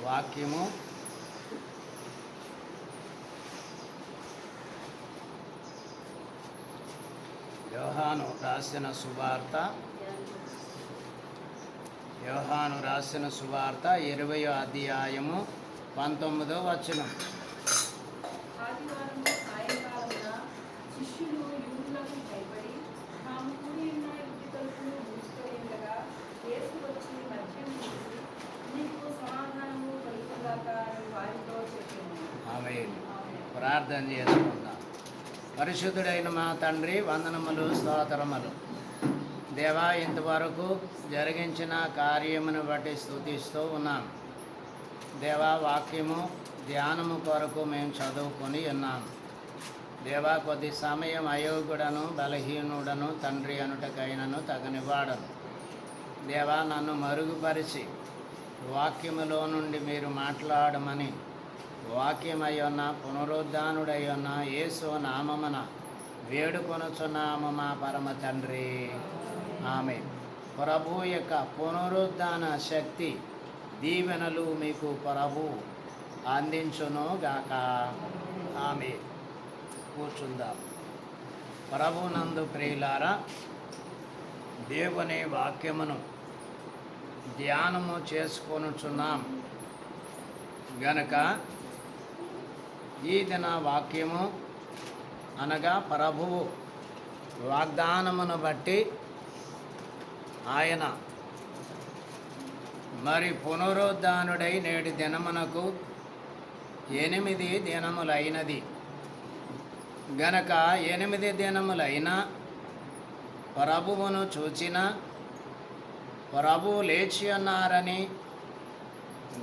వాక్యము యోహాను రాసిన సువార్త 20వ అధ్యాయము 19వ వచనం. ప్రార్థన చేసుకుందాం. పరిశుద్ధుడైన మా తండ్రి, వందనములు, స్తోత్రములు. దేవా, ఇంతవరకు జరిగించిన కార్యమును బట్టి స్తుతిస్తూ ఉన్నాం. దేవా, వాక్యము ధ్యానము కొరకు మేము చదువుకొని ఉన్నాం. దేవా, కొద్ది సమయం అయోగ్యుడను బలహీనుడను తండ్రి అనుటకైనను తగనివాడను. దేవా, నన్ను మరుగుపరిచి వాక్యములో నుండి మీరు మాట్లాడమని వాక్యమయ్యున్న పునరుద్ధానుడయ్యున్న యేసు నామమున వేడుకొనుచున్నాము మా పరమ తండ్రి, ఆమేన్. ప్రభు యొక్క పునరుద్ధాన శక్తి దీవెనలు మీకు ప్రభు అందించును గాక, ఆమేన్. కూర్చుందాం. ప్రభునందు ప్రియులారా, దేవుని వాక్యమును ధ్యానము చేసుకొనుచున్నాం గనక ఈ దిన వాక్యము అనగా ప్రభువు వాగ్దానమును బట్టి ఆయన మరి పునరుద్ధానుడై నేటి దినమునకు 8 దినములైనది గనక 8 దినములైన ప్రభువును చూచిన ప్రభువు లేచి ఉన్నారని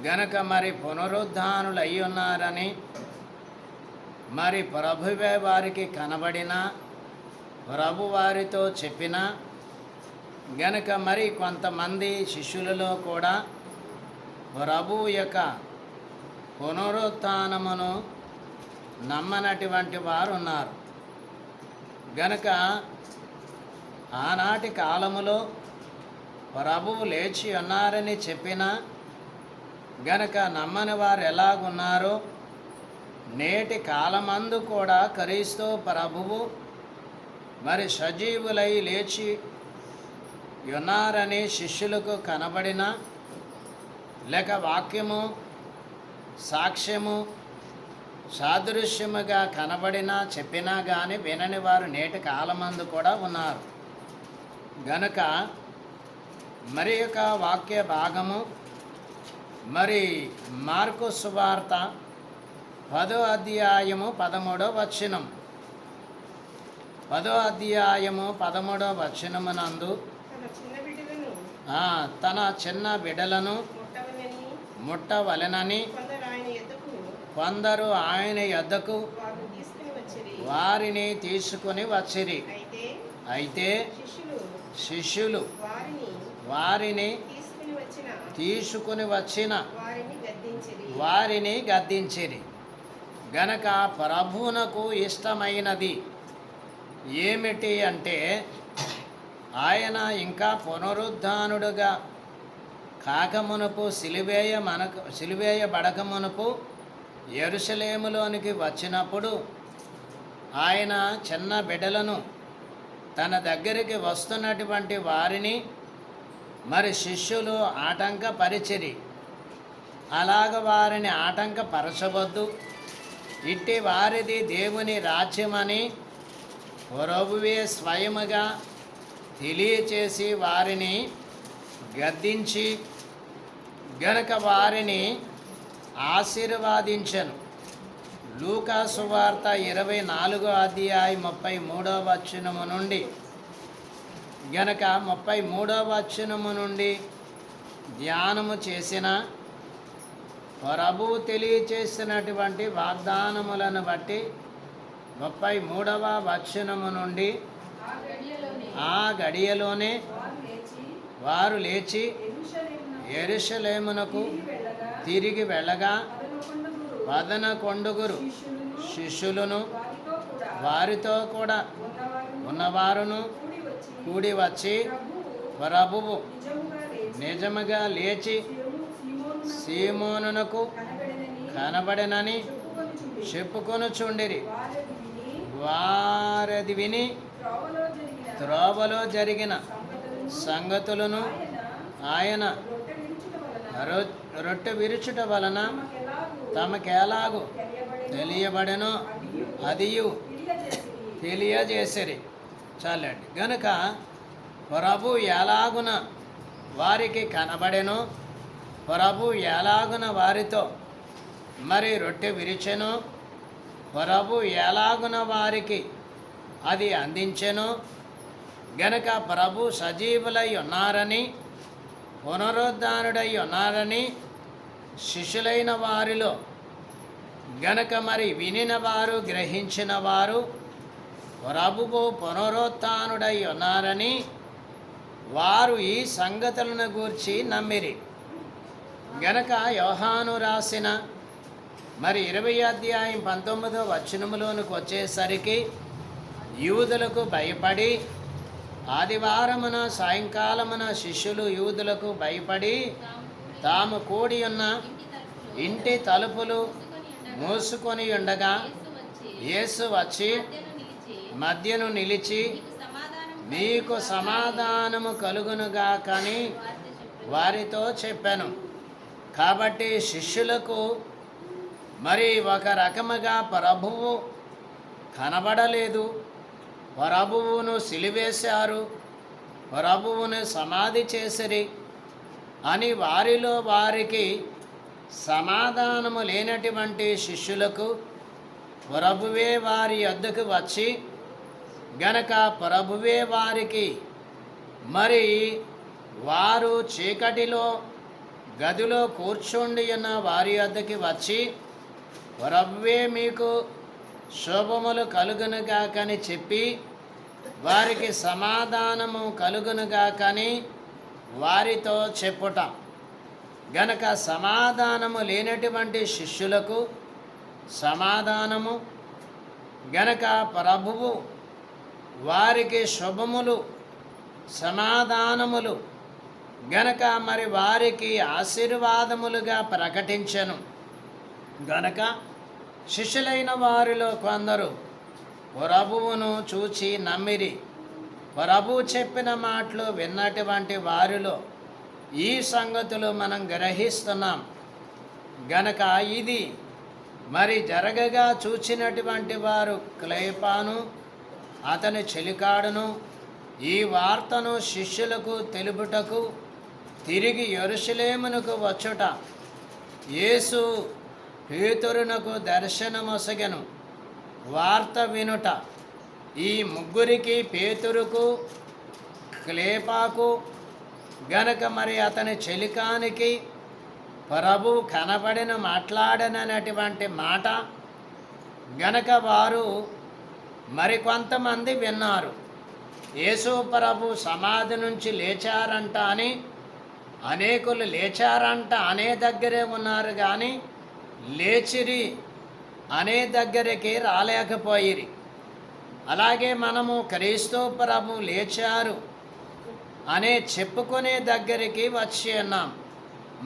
గనక మరి పునరుద్ధానులు అయి ఉన్నారని మరి ప్రభువే వారికి కనబడిన ప్రభు వారితో చెప్పిన గనక మరి కొంతమంది శిష్యులలో కూడా ప్రభువు యొక్క పునరుత్థానమును నమ్మనటువంటి వారు ఉన్నారు. గనక ఆనాటి కాలములో ప్రభువు లేచి ఉన్నారని చెప్పిన గనక నమ్మని వారు ఎలాగున్నారో నేటి కాలమందు కూడా క్రీస్తు ప్రభువు మరి సజీవులై లేచి ఉన్నారని శిష్యులకు కనబడిన లేక వాక్యము సాక్ష్యము సాదృశ్యముగా కనబడినా చెప్పినా కానీ వినని వారు నేటి కాలమందు కూడా ఉన్నారు. గనుక మరి యొక్క వాక్య భాగము మరి మార్కు సువార్త 10వ అధ్యాయము 13వ వచనం. 10వ అధ్యాయము 13వ వచనమునందు తన చిన్న బిడ్డలను ముట్టవలెనని కొందరు ఆయన యొద్దకు వారిని తీసుకుని వచ్చిరి. అయితే శిష్యులు వారిని తీసుకుని వచ్చిన వారిని గద్దించిరి. గనక ప్రభువునకు ఇష్టమైనది ఏమిటి అంటే ఆయన ఇంకా పునరుద్ధానుడుగా కాకమునుపు సిలువేయబడకమునుపు యెరూషలేములోనికి వచ్చినప్పుడు ఆయన చిన్న బిడ్డలను తన దగ్గరికి వస్తున్నటువంటి వారిని మరి శిష్యులు ఆటంకపరిచిరి. అలాగ వారిని ఆటంకపరచవద్దు, ఇట్టి వారిది దేవుని రాజ్యమని ప్రభువే స్వయముగా తెలియచేసి వారిని గద్దించి గనక వారిని ఆశీర్వాదించెను. లూకా సువార్త 24వ అధ్యాయం 33వ వచనము నుండి గనక 33వ వచనము నుండి ధ్యానము చేసిన ప్రభువు తెలియచేసినటువంటి వాగ్దానములను బట్టి 33వ వచనము నుండి ఆ గడియలోనే వారు లేచి యెరూషలేమునకు తిరిగి వెళ్ళగా 11 శిష్యులను వారితో కూడా ఉన్నవారును కూడి వచ్చి ప్రభువు నిజముగా లేచి సీమోనునకు కనబడెనని చెప్పుకొనుచుండిరి. వారది విని త్రోవలో జరిగిన సంగతులను ఆయన రొట్టె విరుచుట వలన తమకెలాగు తెలియబడెనో అదియు తెలియజేసిరి. చాలండి. గనుక ప్రభు ఎలాగున వారికి కనబడెనో, ప్రభు ఎలాగున వారితో మరి రొట్టె విరిచెనో, ప్రభు ఎలాగున వారికి అది అందించెనో, గనక ప్రభు సజీవులై ఉన్నారని, పునరుద్ధానుడై ఉన్నారని శిష్యులైన వారిలో గనక మరి వినిన వారు, గ్రహించిన వారు ప్రభువు పునరుత్థానుడై ఉన్నారని వారు ఈ సంగతులను గూర్చి నమ్మిరి. గనక యోహాను రాసిన మరి 20 అధ్యాయం 19వ వచనములోనికి వచ్చేసరికి యూదులకు భయపడి ఆదివారమున సాయంకాలమున శిష్యులు యూదులకు భయపడి తాము కూడి ఉన్న ఇంటి తలుపులు మూసుకొని ఉండగా యేసు వచ్చి మధ్యను నిలిచి మీకు సమాధానము కలుగునుగాకని వారితో చెప్పాను. కాబట్టి శిష్యులకు మరి ఒక రకముగా ప్రభువు కనబడలేదు, ప్రభువును సిలివేశారు, ప్రభువును సమాధి చేసిరి అని వారిలో వారికి సమాధానము లేనటువంటి శిష్యులకు ప్రభువే వారి యొద్దకు వచ్చి గనక ప్రభువే వారికి మరి వారు చీకటిలో గదిలో కూర్చుండి ఉన్న వారి యొద్దకి వచ్చి ప్రభువే మీకు శుభములు కలుగునుగాకని చెప్పి వారికి సమాధానము కలుగునుగాకని వారితో చెప్పుట. గనక సమాధానము లేనటువంటి శిష్యులకు సమాధానము, గనక ప్రభువు వారికి శుభములు సమాధానములు గనక మరి వారికి ఆశీర్వాదములుగా ప్రకటించెను. గనక శిష్యులైన వారిలో కొందరు ప్రభువును చూచి నమ్మిరి. ప్రభువు చెప్పిన మాటలు విన్నటువంటి వారిలో ఈ సంగతులు మనం గ్రహిస్తున్నాం. గనక ఇది మరి జరగగా చూచినటువంటి వారు క్లెయోపాను అతని చెలికాడును ఈ వార్తను శిష్యులకు తెలుపుటకు తిరిగి యెరూషలేమునకు వచ్చుట యేసు పేతురునకు దర్శనమొసగెను. వార్త వినుట ఈ ముగ్గురికి, పేతురుకు, క్లెయోపాకు గనక మరి అతని చెలికానికి ప్రభు కనబడిన మాట్లాడనటువంటి మాట గనక వారు మరికొంతమంది విన్నారు. యేసు ప్రభు సమాధి నుంచి లేచారంట అని అనేకులు లేచారంట అనే దగ్గరే ఉన్నారు, కానీ లేచిరి అనే దగ్గరికి రాలేకపోయిరి. అలాగే మనము క్రీస్తు ప్రభు లేచారు అనే చెప్పుకునే దగ్గరికి వచ్చి ఉన్నాం.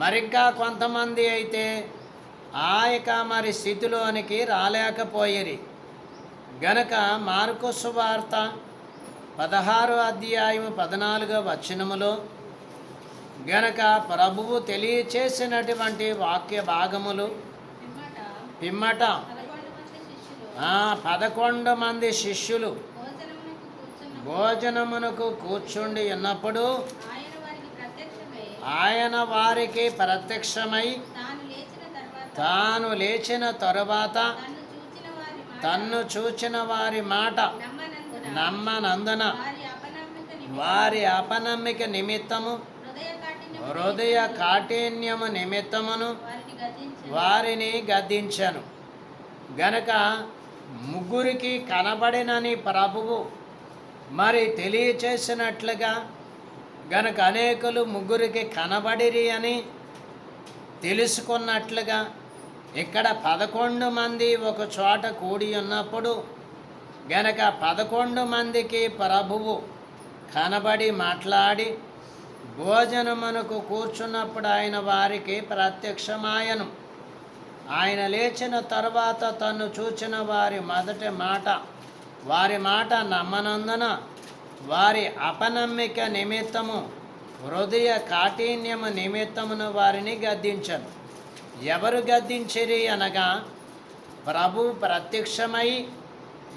మరింకా కొంతమంది అయితే మరి స్థితిలోనికి రాలేకపోయిరి. గనక మార్కు సువార్త 16వ అధ్యాయం 14వ వచనములో గనక ప్రభువు తెలియచేసినటువంటి వాక్య భాగములు పిమ్మట 11 మంది శిష్యులు భోజనమునకు కూర్చుండి ఉన్నప్పుడు ఆయన వారికి ప్రత్యక్షమై తాను లేచిన తరువాత తన్ను చూచిన వారి మాట నమ్మనందున వారి అపనమ్మిక నిమిత్తము హృదయ కాఠిన్యము నిమిత్తమును వారిని గద్దించెను. గనక ముగ్గురికి కనబడినని ప్రభువు మరి తెలియచేసినట్లుగా గనక అనేకులు ముగ్గురికి కనబడిరి అని తెలుసుకున్నట్లుగా ఇక్కడ 11 మంది ఒక చోట కూడి ఉన్నప్పుడు గనక 11 మందికి ప్రభువు కనబడి మాట్లాడి భోజనమునకు కూర్చున్నప్పుడు ఆయన వారికి ప్రత్యక్షమాయను. ఆయన లేచిన తరువాత తన్ను చూచిన వారి మాట నమ్మనందున వారి అపనమ్మిక నిమిత్తము హృదయ కాఠిన్యము నిమిత్తమును వారిని గద్దించను. ఎవరు గద్దించిరి అనగా, ప్రభు ప్రత్యక్షమై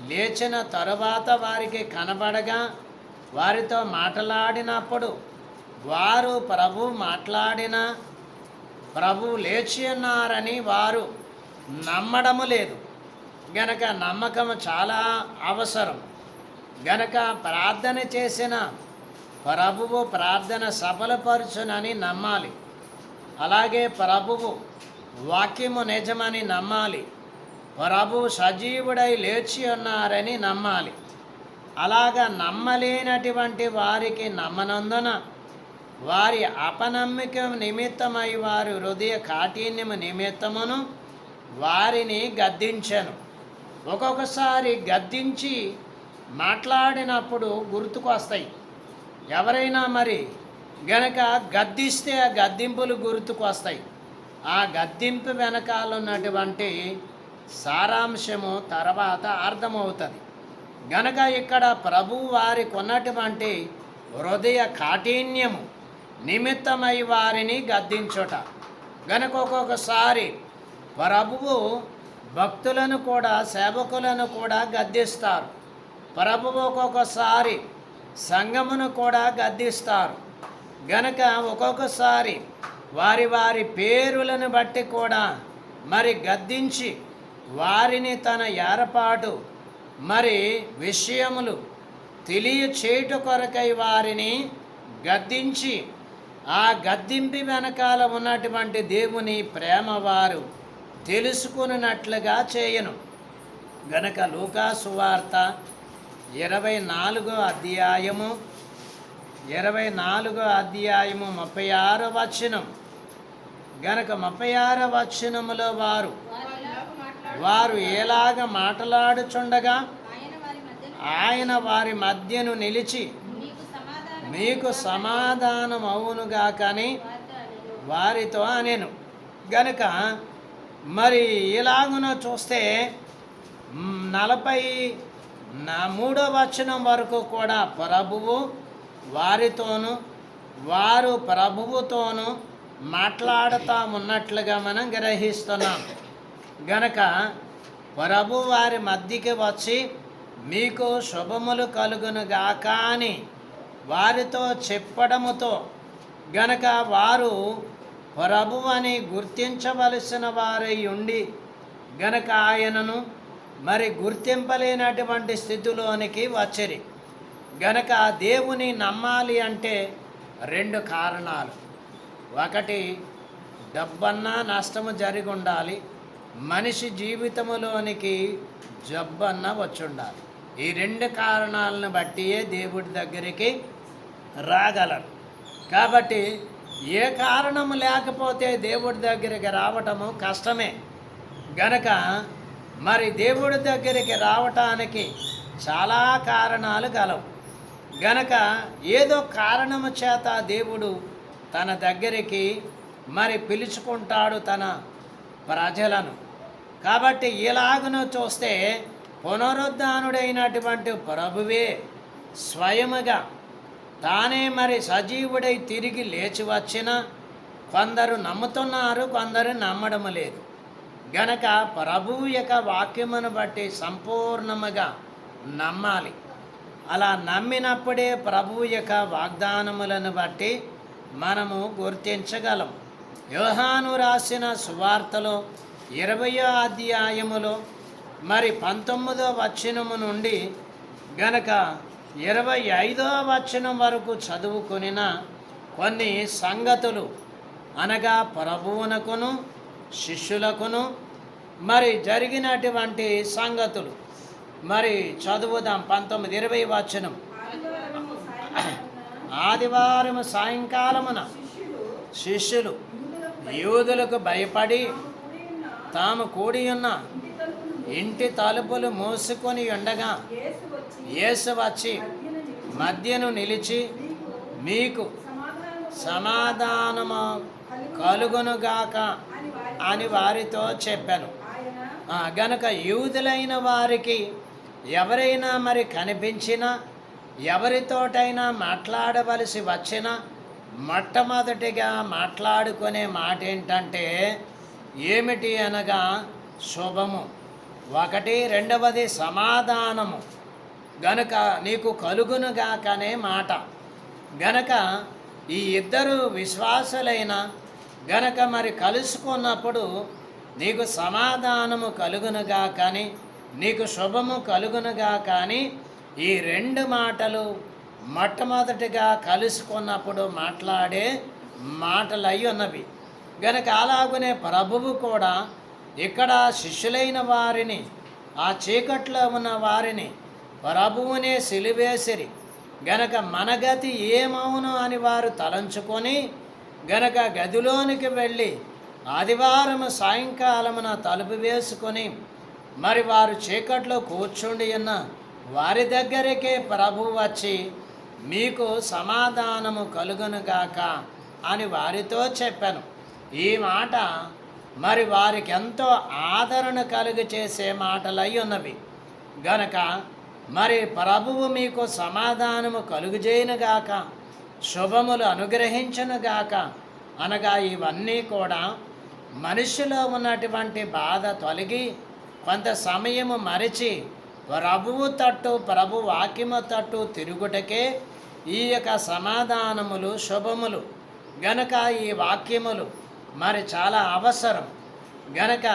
లేచిన తరువాత వారికి కనబడగా వారితో మాట్లాడినప్పుడు వారు ప్రభు లేచి ఉన్నారని వారు నమ్మడము లేదు. గనక నమ్మకం చాలా అవసరం. గనక ప్రార్థన చేసిన ప్రభువు ప్రార్థన సఫలపరచునని నమ్మాలి. అలాగే ప్రభువు వాక్యము నిజమని నమ్మాలి. ప్రభువు సజీవుడై లేచి ఉన్నారని నమ్మాలి. అలాగా నమ్మలేనటువంటి వారికి నమ్మనందున వారి అపనమ్మిక నిమిత్తమై వారి హృదయ కాఠిన్యము నిమిత్తమును వారిని గద్దించెను. ఒక్కొక్కసారి గద్దించి మాట్లాడినప్పుడు గుర్తుకొస్తాయి. ఎవరైనా గనక గద్దిస్తే ఆ గద్దింపులు గుర్తుకొస్తాయి. ఆ గద్దింపు వెనకాల ఉన్నటువంటి సారాంశము తర్వాత అర్థమవుతుంది. గనక ఇక్కడ ప్రభు వారికి ఉన్నటువంటి హృదయ కాఠిన్యము నిమిత్తమై వారిని గద్దించుట. గనక ఒక్కొక్కసారి ప్రభువు భక్తులను కూడా సేవకులను కూడా గద్దిస్తారు. ప్రభువు ఒక్కొక్కసారి సంఘమును కూడా గద్దిస్తారు. గనక ఒక్కొక్కసారి వారి పేరులను బట్టి కూడా గద్దించి వారిని తన ఏర్పాటు విషయములు తెలియచేయుట కొరకై వారిని గద్దించి ఆ గద్దింపు వెనకాల ఉన్నటువంటి దేవుని ప్రేమ వారు తెలుసుకున్నట్లుగా చేయను. గనక లూకా సువార్త 24వ అధ్యాయము 36వ వచనం. గనక 36వ వచనములో వారు ఎలాగ మాట్లాడుచుండగా ఆయన వారి మధ్యను నిలిచి మీకు సమాధానం అవునుగా కానీ వారితో అనెను. గనుక ఇలాగున చూస్తే 43వ వచనం వరకు కూడా ప్రభువు వారితోనూ వారు ప్రభువుతోనూ మాట్లాడుతూ ఉన్నట్లుగా మనం గ్రహిస్తున్నాం. గనక ప్రభు వారి మధ్యకి వచ్చి మీకు శుభములు కలుగునుగాక అని వారితో చెప్పడముతో గనక వారు ప్రభు అని గుర్తించవలసిన వారై ఉండి గనక ఆయనను గుర్తింపలేనటువంటి స్థితిలోనికి వచ్చిరి. గనక దేవుని నమ్మాలి అంటే 2 కారణాలు. ఒకటి, డబ్బన్నా నష్టము జరిగి ఉండాలి. మనిషి జీవితంలోనికి జబ్బన్న వచ్చి ఉండాలి. ఈ 2 కారణాలను బట్టియే దేవుడి దగ్గరికి రాగలరు. కాబట్టి ఏ కారణము లేకపోతే దేవుడి దగ్గరికి రావటము కష్టమే. గనక దేవుడి దగ్గరికి రావటానికి చాలా కారణాలు గలవు. గనక ఏదో కారణము చేత దేవుడు తన దగ్గరికి పిలుచుకుంటాడు తన ప్రజలను. కాబట్టి ఇలాగను చూస్తే పునరుద్ధానుడైనటువంటి ప్రభువే స్వయముగా తానే సజీవుడై తిరిగి లేచి వచ్చిన కొందరు నమ్ముతున్నారు, కొందరు నమ్మడం లేదు. గనక ప్రభువు యొక్క వాక్యమును బట్టి సంపూర్ణముగా నమ్మాలి. అలా నమ్మినప్పుడే ప్రభువు యొక్క వాగ్దానములను బట్టి మనము గుర్తించగలం. యోహాను రాసిన సువార్తలో 20వ అధ్యాయములో 19వ వచనము నుండి గనక 25వ వచనం వరకు చదువుకొనిన కొన్ని సంగతులు అనగా ప్రభువునకును శిష్యులకును జరిగినటువంటి సంగతులు చదువుదాం. 19-20 వచనం. ఆదివారం సాయంకాలమున శిష్యులు యూదులకు భయపడి తాము కూడి ఉన్న ఇంటి తలుపులు మూసుకొని ఉండగా యేసు వచ్చి మధ్యను నిలిచి మీకు సమాధానము కలుగునుగాక అని వారితో చెప్పాను. గనుక యూదులైన వారికి ఎవరైనా మరి కనిపించినా, ఎవరితోటైనా మాట్లాడవలసి వచ్చినా మొట్టమొదటిగా మాట్లాడుకునే మాట ఏంటంటే ఏమిటి అనగా శుభము. ఒకటి, రెండవది సమాధానము. గనుక నీకు కలుగునుగాకనే మాట. గనక ఈ ఇద్దరు విశ్వాసులైన గనక మరి కలుసుకున్నప్పుడు నీకు సమాధానము కలుగునుగా కానీ, నీకు శుభము కలుగునుగా కానీ, ఈ రెండు మాటలు మొట్టమొదటిగా కలుసుకున్నప్పుడు మాట్లాడే మాటలు అయి ఉన్నవి. గనక అలాగనే ప్రభువు కూడా ఇక్కడ శిష్యులైన వారిని, ఆ చీకట్లో ఉన్న వారిని ప్రభువునే సిలువేసిరి. గనక మన గతి ఏమవును అని వారు తలంచుకొని గనక గదిలోనికి వెళ్ళి ఆదివారం సాయంకాలమున తలుపు వేసుకొని మరి వారు చీకట్లో కూర్చుండి ఉన్న వారి దగ్గరికే ప్రభు వచ్చి మీకు సమాధానము కలుగునుగాక అని వారితో చెప్పాను. ఈ మాట మరి వారికి ఎంతో ఆదరణ కలుగు చేసే మాటలు అయి ఉన్నవి. గనక మరి ప్రభువు మీకు సమాధానము కలుగుజేయునుగాక, శుభములు అనుగ్రహించునుగాక అనగా ఇవన్నీ కూడా మనిషిలో ఉన్నటువంటి బాధ తొలగి కొంత సమయము మరిచి ప్రభువు తట్టు, ప్రభు వాక్యము తట్టు తిరుగుటకే ఈ యొక్క సమాధానములు, శుభములు. గనక ఈ వాక్యములు మరి చాలా అవసరం. గనక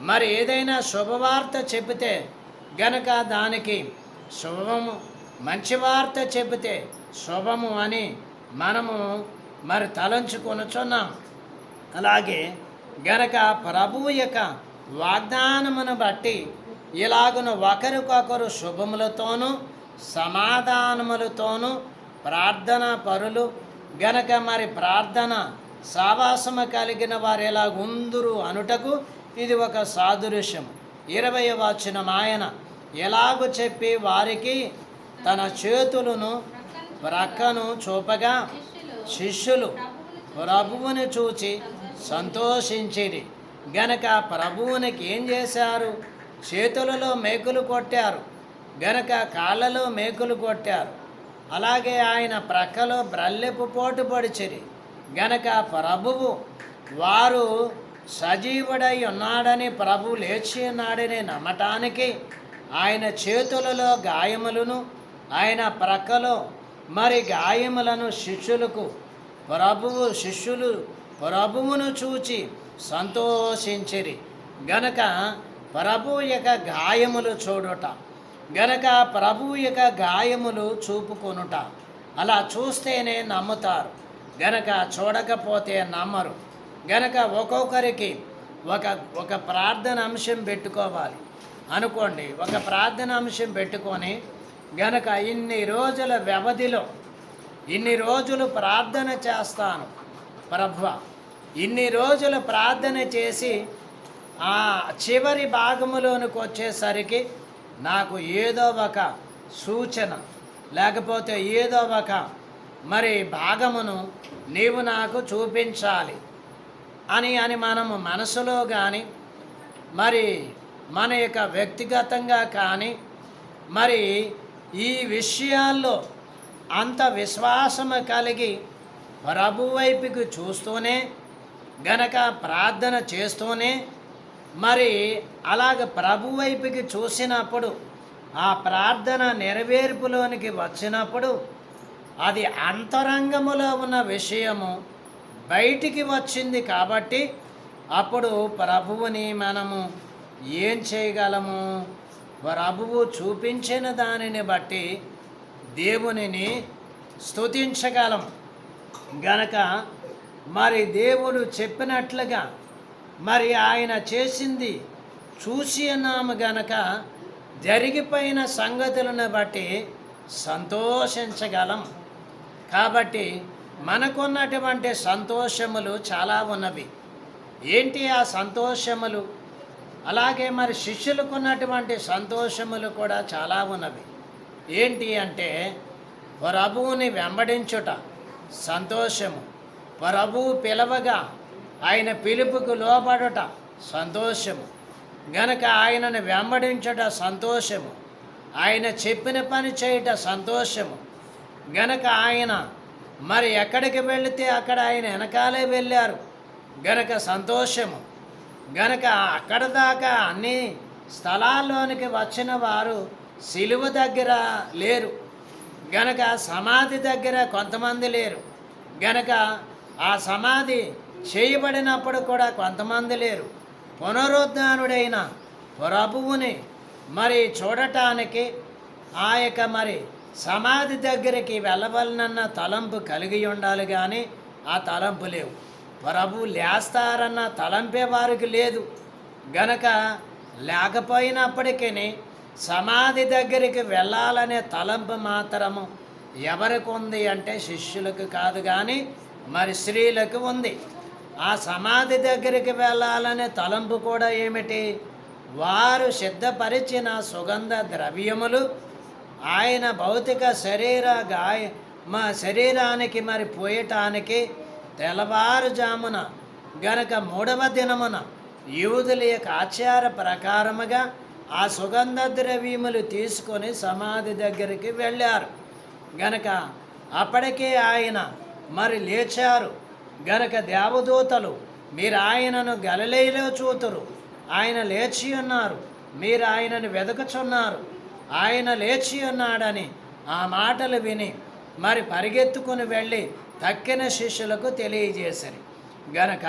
మరి ఏదైనా శుభవార్త చెబితే గనక దానికి శుభము, మంచి వార్త చెబితే శుభము అని మనము మరి తలంచుకొనుచున్నాం. అలాగే గనక ప్రభువు యొక్క వాగ్దానమును బట్టి ఇలాగున ఒకరికొకరు శుభములతోనూ సమాధానములతోనూ ప్రార్థన పరులు గనక మరి ప్రార్థన సావాసము కలిగిన వారు ఎలా ఉందురు అనుటకు ఇది ఒక సాదృశ్యం. 20వ వచనం ఆయన ఎలాగూ చెప్పి వారికి తన చేతులను ప్రక్కను చూపగా శిష్యులు ప్రభువుని చూచి సంతోషించిరి. గనక ప్రభువునికి ఏం చేశారు? చేతులలో మేకులు కొట్టారు, గనక కాళ్ళలో మేకులు కొట్టారు. అలాగే ఆయన ప్రక్కలో బ్రల్లెపు పోటు పొడిచిరి. గనక ప్రభువు వారు సజీవుడై ఉన్నాడని, ప్రభు లేచి ఉన్నాడని నమ్మటానికి ఆయన చేతులలో గాయములను, ఆయన ప్రక్కలో మరి గాయములను శిష్యులు ప్రభువును చూచి సంతోషించిరి. గనక ప్రభు యొక్క గాయములు చూడుట, గనక ప్రభు యొక్క గాయములు చూపుకొనుట, అలా చూస్తేనే నమ్ముతారు. గనక చూడకపోతే నమ్మరు. గనక ఒక్కొక్కరికి ఒక ప్రార్థన అంశం పెట్టుకోవాలి అనుకోండి. ఒక ప్రార్థన అంశం పెట్టుకొని గనక ఇన్ని రోజుల వ్యవధిలో ఇన్ని రోజులు ప్రార్థన చేస్తాను ప్రభువా, ఇన్ని రోజులు ప్రార్థన చేసి ఆ చివరి భాగములోనికి వచ్చేసరికి నాకు ఏదో ఒక సూచన లేకపోతే ఏదో ఒక మరి భాగమును నీవు నాకు చూపించాలి అని మనము మనసులో కానీ మరి మన యొక్క వ్యక్తిగతంగా కానీ మరి ఈ విషయాల్లో అంత విశ్వాసము కలిగి ప్రభు వైపుకి చూస్తూనే గనక ప్రార్థన చేస్తూనే మరి అలాగ ప్రభు వైపుకి చూసినప్పుడు ఆ ప్రార్థన నెరవేర్పులోనికి వచ్చినప్పుడు అది అంతరంగములో ఉన్న విషయము బయటికి వచ్చింది. కాబట్టి అప్పుడు ప్రభువుని మనము ఏం చేయగలము? ప్రభువు చూపించిన దానిని బట్టి దేవునిని స్తుతించగలము. గనక మరి దేవుడు చెప్పినట్లుగా మరి ఆయన చేసింది చూసి ఉన్నాము. గనక జరిగిపోయిన సంగతులను బట్టి సంతోషించగలం. కాబట్టి మనకున్నటువంటి సంతోషములు చాలా ఉన్నవి. ఏంటి ఆ సంతోషములు? అలాగే మరి శిష్యులకు ఉన్నటువంటి సంతోషములు కూడా చాలా ఉన్నవి. ఏంటి అంటే ప్రభువుని వెంబడించుట, సంతోషము. ప్రభువు పిలవగా ఆయన పిలుపుకు లోబడుట సంతోషము. గనక ఆయనను వెంబడించుట సంతోషము. ఆయన చెప్పిన పని చేయుట సంతోషము. గనక ఆయన మరి ఎక్కడికి వెళితే అక్కడ ఆయన వెనకాలే వెళ్ళారు గనక సంతోషము. గనక అక్కడ దాకా అన్ని స్థలాల్లోనికి వచ్చిన వారు సిలువ దగ్గర లేరు గనక సమాధి దగ్గర కొంతమంది లేరు గనక ఆ సమాధి చేయబడినప్పుడు కూడా కొంతమంది లేరు. పునరుద్ధానుడైన ప్రభువుని మరి చూడటానికి ఆ యొక్క మరి సమాధి దగ్గరికి వెళ్ళవలనన్న తలంపు కలిగి ఉండాలి, కానీ ఆ తలంపు లేవు. ప్రభు లేస్తారన్న తలంపే వారికి లేదు గనక లేకపోయినప్పటికీ సమాధి దగ్గరికి వెళ్ళాలనే తలంపు మాత్రము ఎవరికి ఉంది అంటే శిష్యులకు కాదు, కానీ మరి స్త్రీలకు ఉంది. ఆ సమాధి దగ్గరికి వెళ్ళాలనే తలంపు కూడా ఏమిటి? వారు సిద్ధపరిచిన సుగంధ ద్రవ్యములు ఆయన భౌతిక శరీరానికి మరి పోయటానికి తెల్లవారుజామున గనక 3వ దినమున యూదుల యొక్క ఆచార ప్రకారముగా ఆ సుగంధ ద్రవ్యములు తీసుకొని సమాధి దగ్గరికి వెళ్ళారు గనక అప్పటికే ఆయన మరి లేచారు గనక దేవదూతలు మీరు ఆయనను గలిలయలో చూతురు, ఆయన లేచి ఉన్నారు, మీరు ఆయనను వెదకుచున్నారు, ఆయన లేచి ఉన్నాడని ఆ మాటలు విని మరి పరిగెత్తుకుని వెళ్ళి తక్కిన శిష్యులకు తెలియజేశారు. గనక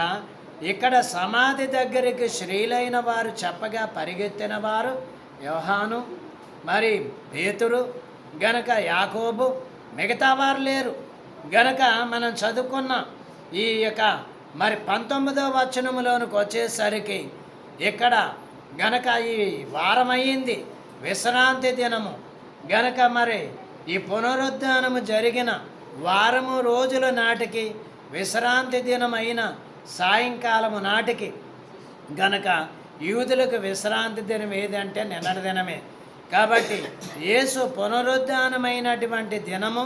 ఇక్కడ సమాధి దగ్గరికి స్త్రీలైన వారు చెప్పగా పరిగెత్తిన వారు యోహాను, మరి పేతురు, గనక యాకోబు, మిగతా వారు లేరు. గనక మనం చదువుకున్న ఈ యొక్క మరి 19వ వచనములోనికి వచ్చేసరికి ఇక్కడ గనక ఈ వారమయ్యింది, విశ్రాంతి దినము గనక మరి ఈ పునరుద్ధానము జరిగిన వారము రోజుల నాటికి విశ్రాంతి దినమైన సాయంకాలము నాటికి గనక యూదులకు విశ్రాంతి దినం ఏదంటే నిన్నటి దినమే. కాబట్టి యేసు పునరుద్ధానమైనటువంటి దినము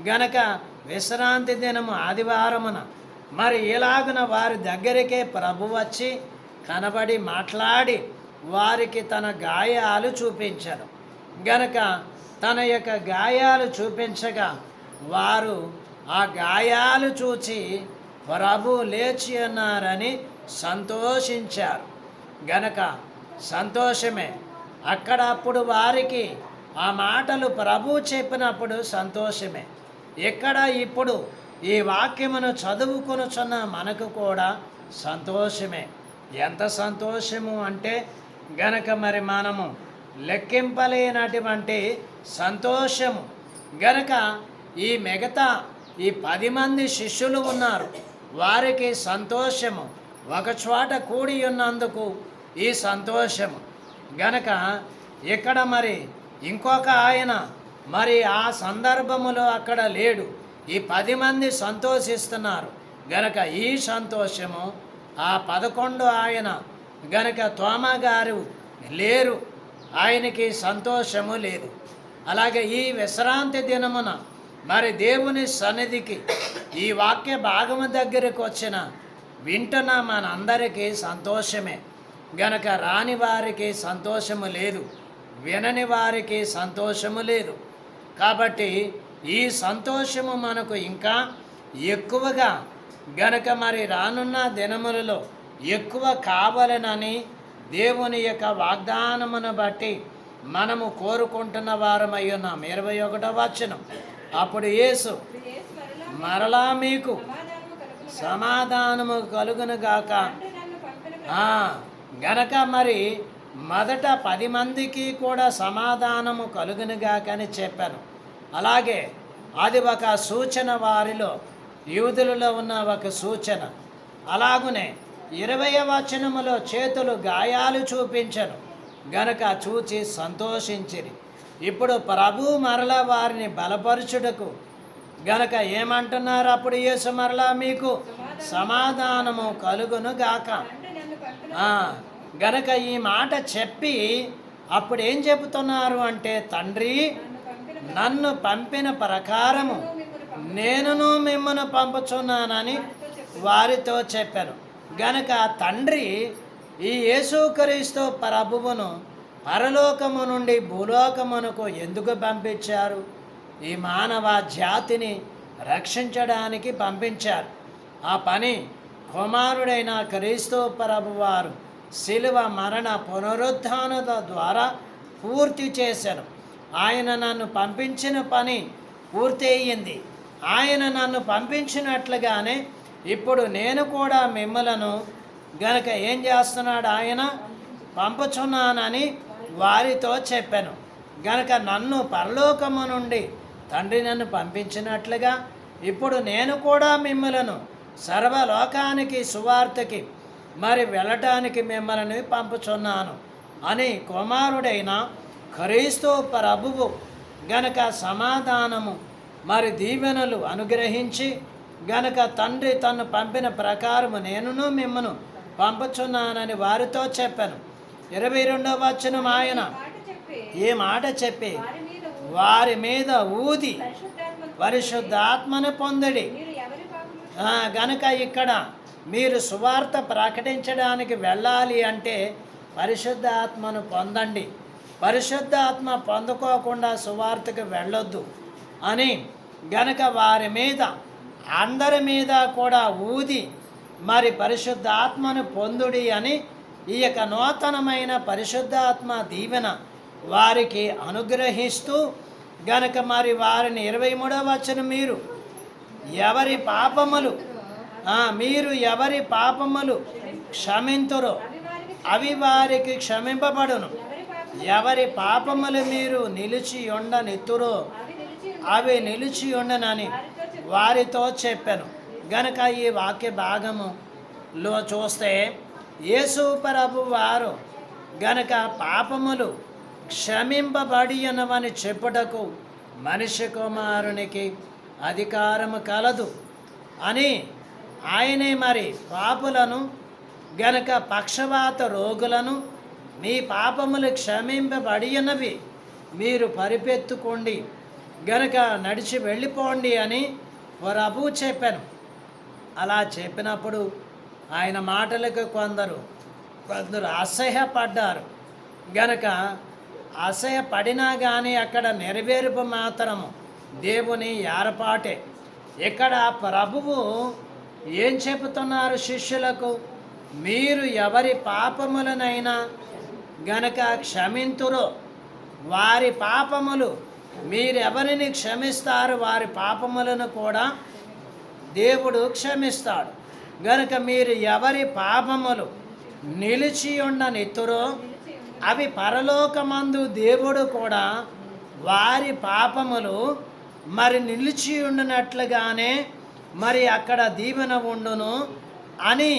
గనక విశ్రాంతి దినము ఆదివారమున మరి ఇలాగున వారి దగ్గరికే ప్రభు వచ్చి కనబడి మాట్లాడి వారికి తన గాయాలు చూపించారు గనక తన యొక్క గాయాలు చూపించగా వారు ఆ గాయాలు చూచి ప్రభు లేచి ఉన్నారని సంతోషించారు గనక సంతోషమే. అక్కడ అప్పుడు వారికి ఆ మాటలు ప్రభు చెప్పినప్పుడు సంతోషమే. ఇక్కడ ఇప్పుడు ఈ వాక్యమును చదువుకొనుచున్న మనకు కూడా సంతోషమే. ఎంత సంతోషము అంటే గనక మరి మనము లెక్కింపలేనటువంటి సంతోషము. గనక ఈ మిగతా ఈ 10 మంది శిష్యులు ఉన్నారు, వారికి సంతోషము, ఒక చోట కూడి ఉన్నందుకు ఈ సంతోషము. గనక ఇక్కడ మరి ఇంకొక ఆయన మరి ఆ సందర్భములో అక్కడ లేడు, ఈ 10 మంది సంతోషిస్తున్నారు గనక ఈ సంతోషము. ఆ 11 ఆయన గనక తోమా గారు లేరు, ఆయనకి సంతోషము లేదు. అలాగే ఈ విశ్రాంతి దినమున మరి దేవుని సన్నిధికి ఈ వాక్య భాగము దగ్గరకు వచ్చిన వింటున్న మనందరికీ సంతోషమే గనక రాని వారికి సంతోషము లేదు, వినని వారికి సంతోషము లేదు. కాబట్టి ఈ సంతోషము మనకు ఇంకా ఎక్కువగా గనక మరి రానున్న దినములలో ఎక్కువ కావాలనని దేవుని యొక్క వాగ్దానమును బట్టి మనము కోరుకుంటున్న వారమై ఉన్నాం. 21వ వచనం, అప్పుడు యేసు మరలా మీకు సమాధానము కలుగును గాక. గనక మరి మొదట 10 మందికి కూడా సమాధానము కలుగును గాక అని చెప్పాను. అలాగే అది ఒక సూచన, వారిలో యూదులలో ఉన్న ఒక సూచన. అలాగునే 20వ వచనములో చేతులు గాయాలు చూపించను గనక చూచి సంతోషించిరి. ఇప్పుడు ప్రభు మరలా వారిని బలపరచుటకు గనక ఏమంటున్నారు? అప్పుడు యేసు మరలా మీకు సమాధానము కలుగును గాక. గనక ఈ మాట చెప్పి అప్పుడు ఏం చెబుతున్నారు అంటే, తండ్రి నన్ను పంపిన ప్రకారము నేనును మిమ్మను పంపుచున్నానని వారితో చెప్పాను. గనక తండ్రి ఈ యేసుక్రీస్తు ప్రభువును పరలోకము నుండి భూలోకమునకు ఎందుకు పంపించారు? ఈ మానవ జాతిని రక్షించడానికి పంపించారు. ఆ పని కుమారుడైన క్రీస్తు ప్రభువారు శిలువ మరణ పునరుత్థానత ద్వారా పూర్తి చేశాను. ఆయన నన్ను పంపించిన పని పూర్తి అయ్యింది. ఆయన నన్ను పంపించినట్లుగానే ఇప్పుడు నేను కూడా మిమ్మలను గనక ఏం చేస్తున్నాడు? ఆయన పంపుచున్నానని వారితో చెప్పాను. గనక నన్ను పరలోకము నుండి తండ్రి నన్ను పంపించినట్లుగా ఇప్పుడు నేను కూడా మిమ్మలను సర్వలోకానికి సువార్తకి మరి వెళ్ళటానికి మిమ్మల్ని పంపుచున్నాను అని కుమారుడైన క్రీస్తు ప్రభువు గనక సమాధానము మరి దీవెనలు అనుగ్రహించి గనక తండ్రి తను పంపిన ప్రకారము నేనును మిమ్మను పంపుచున్నానని వారితో చెప్పాను. 22వ వచనం ఆయన ఈ మాట చెప్పి వారి మీద ఊది పరిశుద్ధాత్మను పొందడి. గనక ఇక్కడ మీరు సువార్త ప్రకటించడానికి వెళ్ళాలి అంటే పరిశుద్ధాత్మను పొందండి. పరిశుద్ధాత్మ పొందుకోకుండా సువార్తకు వెళ్ళొద్దు అని గనక వారి మీద అందరి మీద కూడా ఊది మరి పరిశుద్ధాత్మను పొందుడి అని ఈ యొక్క నూతనమైన పరిశుద్ధాత్మ దీవెన వారికి అనుగ్రహిస్తూ గనక మరి వారిని 23వ వచనం మీరు ఎవరి పాపములు క్షమింతురో అవి వారికి క్షమింపబడును. ఎవరి పాపములు మీరు నిలిచి ఉండనిత్తురో అవి నిలిచి ఉండనని వారితో చెప్పాను. గనక ఈ వాక్య భాగములో చూస్తే యేసు ప్రభు వారు గనక పాపములు క్షమింపబడినవని చెప్పుటకు మనిషి కుమారునికి అధికారము కలదు అని ఆయనే మరి పాపులను గనక పక్షవాత రోగులను మీ పాపములు క్షమింపబడినవి మీరు పరిపెత్తుకోండి గనక నడిచి వెళ్ళిపోండి అని ప్రభు చెప్పాను. అలా చెప్పినప్పుడు ఆయన మాటలకు కొందరు అసహ్యపడ్డారు. గనక అసహ్యపడినా కానీ అక్కడ నెరవేర్పు మాత్రము దేవుని ఏర్పాటే. ఇక్కడ ప్రభువు ఏం చెబుతున్నారు శిష్యులకు? మీరు ఎవరి పాపములనైనా గనక క్షమింతురో వారి పాపములు మీరెవరిని క్షమిస్తారు వారి పాపములను కూడా దేవుడు క్షమిస్తాడు. గనక మీరు ఎవరి పాపములు నిలిచి ఉండనిత్తురో అవి పరలోకమందు దేవుడు కూడా వారి పాపములు మరి నిలిచి ఉండినట్లుగానే మరి అక్కడ దీవెన ఉండును అని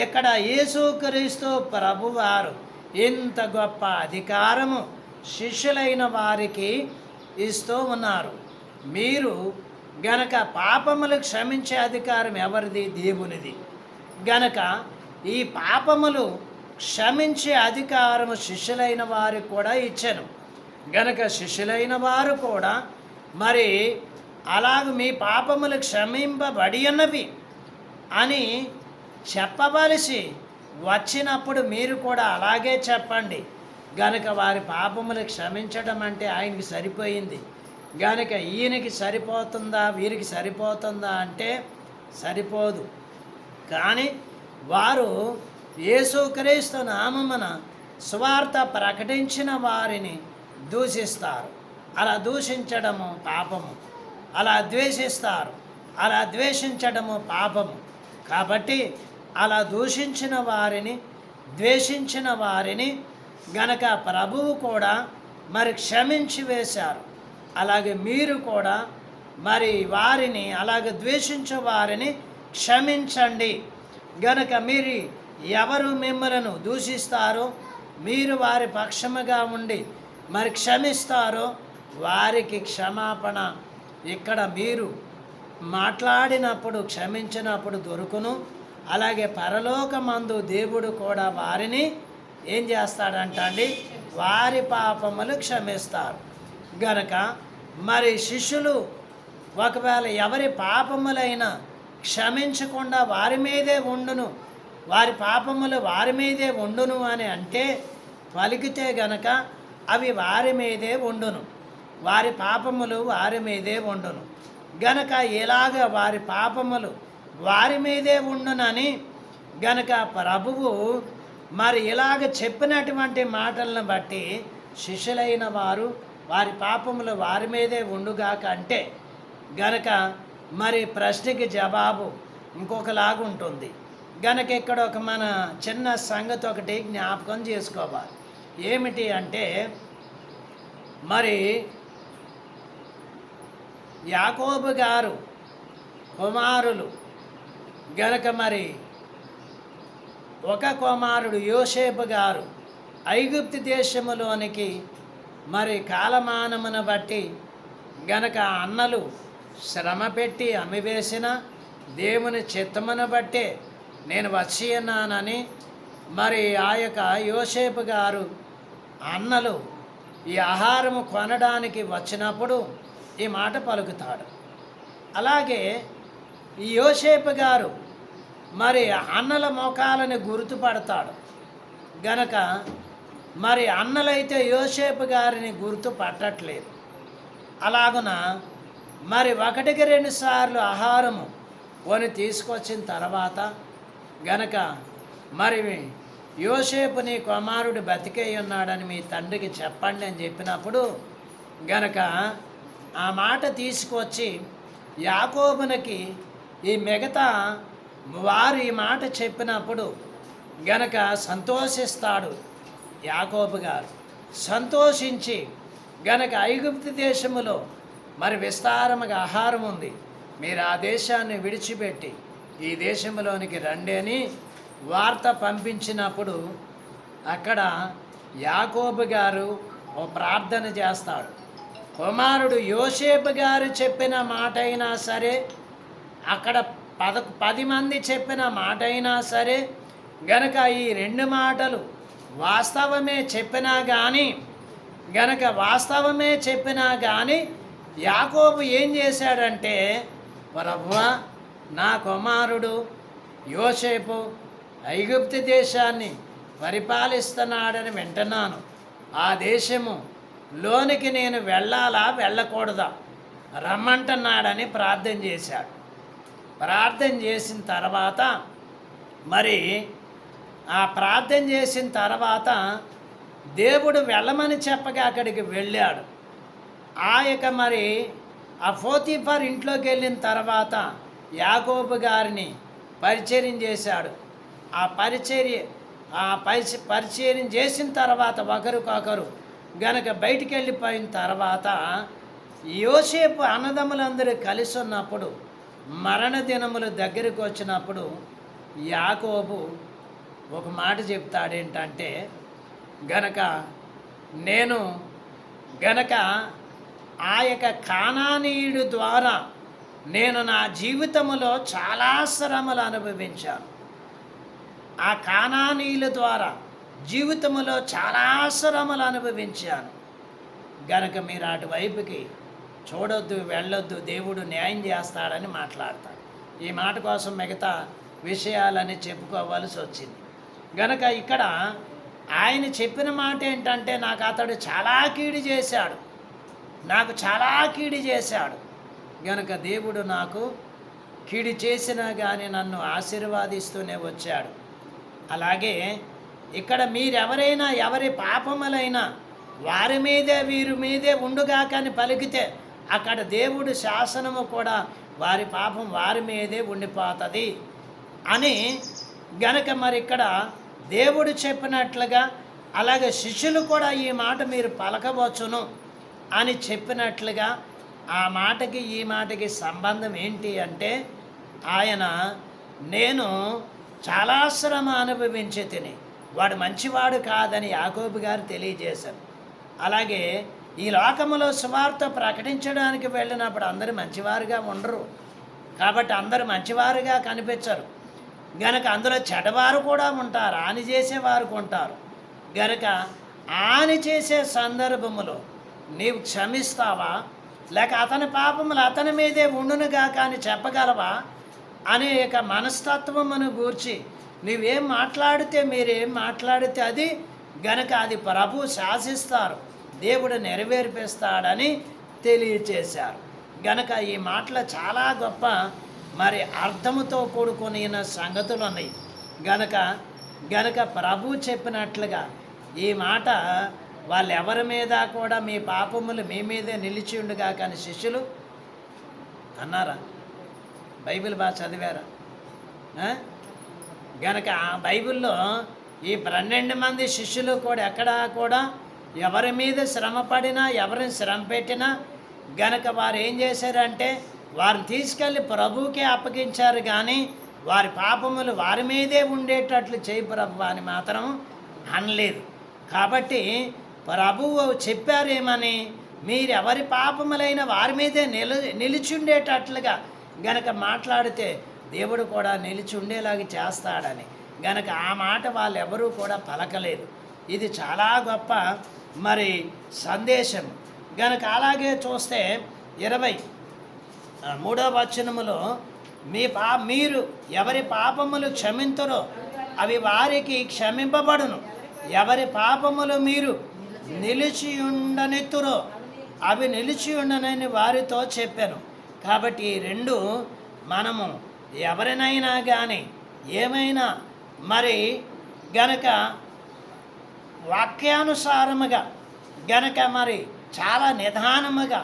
ఇక్కడ యేసుక్రీస్తు ప్రభువారు ఇంత గొప్ప అధికారము శిష్యులైన వారికి ఇస్తూ ఉన్నారు. మీరు గనక పాపములు క్షమించే అధికారం ఎవరిది? దేవునిది. గనక ఈ పాపములు క్షమించే అధికారము శిష్యులైన వారికి కూడా ఇచ్చాను. గనక శిష్యులైన వారు కూడా మరి అలాగ మీ పాపములు క్షమింపబడి ఉన్నవి అని చెప్పవలసి వచ్చినప్పుడు మీరు కూడా అలాగే చెప్పండి. గనక వారి పాపములు క్షమించడం అంటే ఆయనకి సరిపోయింది. గనక ఈయనకి సరిపోతుందా వీరికి సరిపోతుందా అంటే సరిపోదు. కానీ వారు యేసుక్రీస్తు నామమున సువార్త ప్రకటించిన వారిని దూషిస్తారు. అలా దూషించడము పాపము. అలా ద్వేషిస్తారు. అలా ద్వేషించడము పాపము. కాబట్టి అలా దూషించిన వారిని ద్వేషించిన వారిని గనక ప్రభువు కూడా మరి క్షమించి వేశారు. అలాగే మీరు కూడా మరి వారిని అలాగే ద్వేషించే వారిని క్షమించండి. గనక మీరు ఎవరు మిమ్మలను దూషిస్తారో మీరు వారి పక్షముగా ఉండి మరి క్షమిస్తారో వారికి క్షమాపణ ఇక్కడ మీరు మాట్లాడినప్పుడు క్షమించినప్పుడు దొరుకును. అలాగే పరలోకమందు దేవుడు కూడా వారిని ఏం చేస్తాడంట అండి? వారి పాపములు క్షమిస్తారు. గనక మరి శిష్యులు ఒకవేళ ఎవరి పాపములైనా క్షమించకుండా వారి మీదే ఉండును, వారి పాపములు వారి మీదే ఉండును అని అంటే పలికితే గనక అవి వారి మీదే ఉండును, వారి పాపములు వారి మీదే ఉండును. గనక ఇలాగ వారి పాపములు వారి మీదే ఉండునని గనక ప్రభువు మరి ఇలాగ చెప్పినటువంటి మాటలను బట్టి శిష్యులైన వారు వారి పాపములు వారి మీదే ఉండుగాక అంటే గనక మరి ప్రశ్నకి జవాబు ఇంకొకలాగా ఉంటుంది. గనక ఇక్కడ ఒక మన చిన్న సంగతి ఒకటి జ్ఞాపకం చేసుకోవాలి. ఏమిటి అంటే మరి యాకోబు గారు కుమారులు గనక మరి ఒక కుమారుడు యోసేపు గారు ఐగుప్తు దేశములోనికి మరి కాలమానమును బట్టి గనక అన్నలు శ్రమ పెట్టి అమ్మివేసిన దేవుని చిత్తమును బట్టే నేను వచ్చి ఉన్నానని మరి ఆ యొక్క యోసేపు గారు అన్నలు ఈ ఆహారము కొనడానికి వచ్చినప్పుడు ఈ మాట పలుకుతాడు. అలాగే ఈ యోసేపు గారు మరి అన్నల మోకాలని గుర్తుపడతాడు. గనక మరి అన్నలైతే యోసేపు గారిని గుర్తుపట్టట్లేదు. అలాగున మరి 1-2 సార్లు ఆహారము కొని తీసుకొచ్చిన తర్వాత గనక మరి యోసేపు నీ కుమారుడు బతికే ఉన్నాడని మీ తండ్రికి చెప్పండి అని చెప్పినప్పుడు గనక ఆ మాట తీసుకొచ్చి యాకోబునికి ఈ మిగతా వారు ఈ మాట చెప్పినప్పుడు గనక సంతోషిస్తాడు యాకోబు గారు. సంతోషించి గనక ఐగుప్తు దేశములో మరి విస్తారముగా ఆహారం ఉంది, మీరు ఆ దేశాన్ని విడిచిపెట్టి ఈ దేశంలోనికి రండి అని వార్త పంపించినప్పుడు అక్కడ యాకోబు గారు ఓ ప్రార్థన చేస్తాడు. కుమారుడు యోసేపు గారు చెప్పిన మాట అయినా సరే, అక్కడ 10 మంది చెప్పిన మాట అయినా సరే గనక ఈ 2 మాటలు వాస్తవమే చెప్పినా కానీ యాకోబు ఏం చేశాడంటే, ప్రభువా నా కుమారుడు యోసేపు ఐగుప్తు దేశాన్ని పరిపాలిస్తున్నాడని వింటున్నాను, ఆ దేశము లోనికి నేను వెళ్ళాలా వెళ్ళకూడదా రమ్మంటున్నాడని ప్రార్థన చేశాడు. ప్రార్థన చేసిన తర్వాత మరి ఆ ప్రార్థన చేసిన తర్వాత దేవుడు వెళ్ళమని చెప్పగా అక్కడికి వెళ్ళాడు. ఆ యొక్క మరి ఆ పోతీఫర్ ఇంట్లోకి వెళ్ళిన తర్వాత యాకోబు గారిని పరిచర్యం చేశాడు. ఆ పరిచర్యం చేసిన తర్వాత ఒకరికొకరు గనక బయటికి వెళ్ళిపోయిన తర్వాత యోసేపు అన్నదమ్ములందరూ కలిసి ఉన్నప్పుడు మరణ దినములు దగ్గరికి వచ్చినప్పుడు యాకోబు ఒక మాట చెప్తాడేంటంటే గనక నేను గనక ఆ యొక్క కానానీయుడు ద్వారా నేను నా జీవితంలో చాలా శ్రమలు అనుభవించాను. ఆ కానానీయుల ద్వారా జీవితంలో చాలా శ్రమలు అనుభవించాను. గనక మీరు అటువైపుకి చూడొద్దు, వెళ్ళొద్దు, దేవుడు న్యాయం చేస్తాడని మాట్లాడతాడు. ఈ మాట కోసం మిగతా విషయాలని చెప్పుకోవాల్సి వచ్చింది. గనక ఇక్కడ ఆయన చెప్పిన మాట ఏంటంటే, నాకు అతడు చాలా కీడు చేశాడు, నాకు చాలా కీడు చేశాడు, గనక దేవుడు నాకు కీడు చేసినా కానీ నన్ను ఆశీర్వాదిస్తూనే వచ్చాడు. అలాగే ఇక్కడ మీరెవరైనా ఎవరి పాపములైనా వారి మీదే వీరి మీదే ఉండుగా కానీ పలికితే అక్కడ దేవుడు శాసనము కూడా వారి పాపం వారి మీదే ఉండిపోతుంది అని గనక మరి ఇక్కడ దేవుడు చెప్పినట్లుగా అలాగే శిష్యులు కూడా ఈ మాట మీరు పలకవచ్చును అని చెప్పినట్లుగా ఆ మాటకి ఈ మాటకి సంబంధం ఏంటి అంటే, ఆయన నేను చాలా శ్రమ అనుభవించి తిని వాడు మంచివాడు కాదని యాకోబు గారు తెలియజేశారు. అలాగే ఈ లోకములో సువార్త ప్రకటించడానికి వెళ్ళినప్పుడు అందరూ మంచివారుగా ఉండరు, కాబట్టి అందరూ మంచివారుగా కనిపించరు. గనక అందులో చెడ్డవారు కూడా ఉంటారు, హాని చేసేవారు ఉంటారు. గనక హాని చేసే సందర్భములో నీవు క్షమిస్తావా, లేక అతని పాపములు అతని మీదే ఉండునుగా కానీ చెప్పగలవా అనే యొక్క మనస్తత్వమును గూర్చి నీవేం మాట్లాడితే మీరేం మాట్లాడితే అది గనక అది ప్రభు శాసిస్తారు, దేవుడు నెరవేర్పిస్తాడని తెలియచేశారు. గనక ఈ మాటలు చాలా గొప్ప మరి అర్థముతో కూడుకున్న సంగతులు ఉన్నాయి. గనక ప్రభు చెప్పినట్లుగా ఈ మాట వాళ్ళెవరి మీద కూడా మీ పాపములు మీ మీదే నిలిచి ఉండుగా కానీ శిష్యులు అన్నారా? బైబిల్ బాగా చదివారా? గనక ఆ బైబిల్లో ఈ 12 మంది శిష్యులు కూడా ఎక్కడా కూడా ఎవరి మీద శ్రమ పడినా ఎవరిని శ్రమ పెట్టినా గనక వారు ఏం చేశారంటే వారిని తీసుకెళ్ళి ప్రభువుకే అప్పగించారు, కానీ వారి పాపములు వారి మీదే ఉండేటట్లు చేయి ప్రభు అని మాత్రం అనలేదు. కాబట్టి ప్రభువు చెప్పారేమని, మీరు ఎవరి పాపములైన వారి మీదే నిలిచి ఉండేటట్లుగా గనక మాట్లాడితే దేవుడు కూడా నిలిచి ఉండేలాగా చేస్తాడని గనక ఆ మాట వాళ్ళెవరూ కూడా పలకలేదు. ఇది చాలా గొప్ప మరి సందేశం. గనక అలాగే చూస్తే 23వ వచనములో మీరు ఎవరి పాపములు క్షమింతురో అవి వారికి క్షమింపబడును, ఎవరి పాపములు మీరు నిలిచి ఉండనిత్తురో అవి నిలిచి ఉండనని వారితో చెప్పాను. కాబట్టి ఈ రెండు మనము ఎవరినైనా కానీ ఏమైనా మరి గనక వాక్యానుసారముగా గనక మరి చాలా నిదానముగా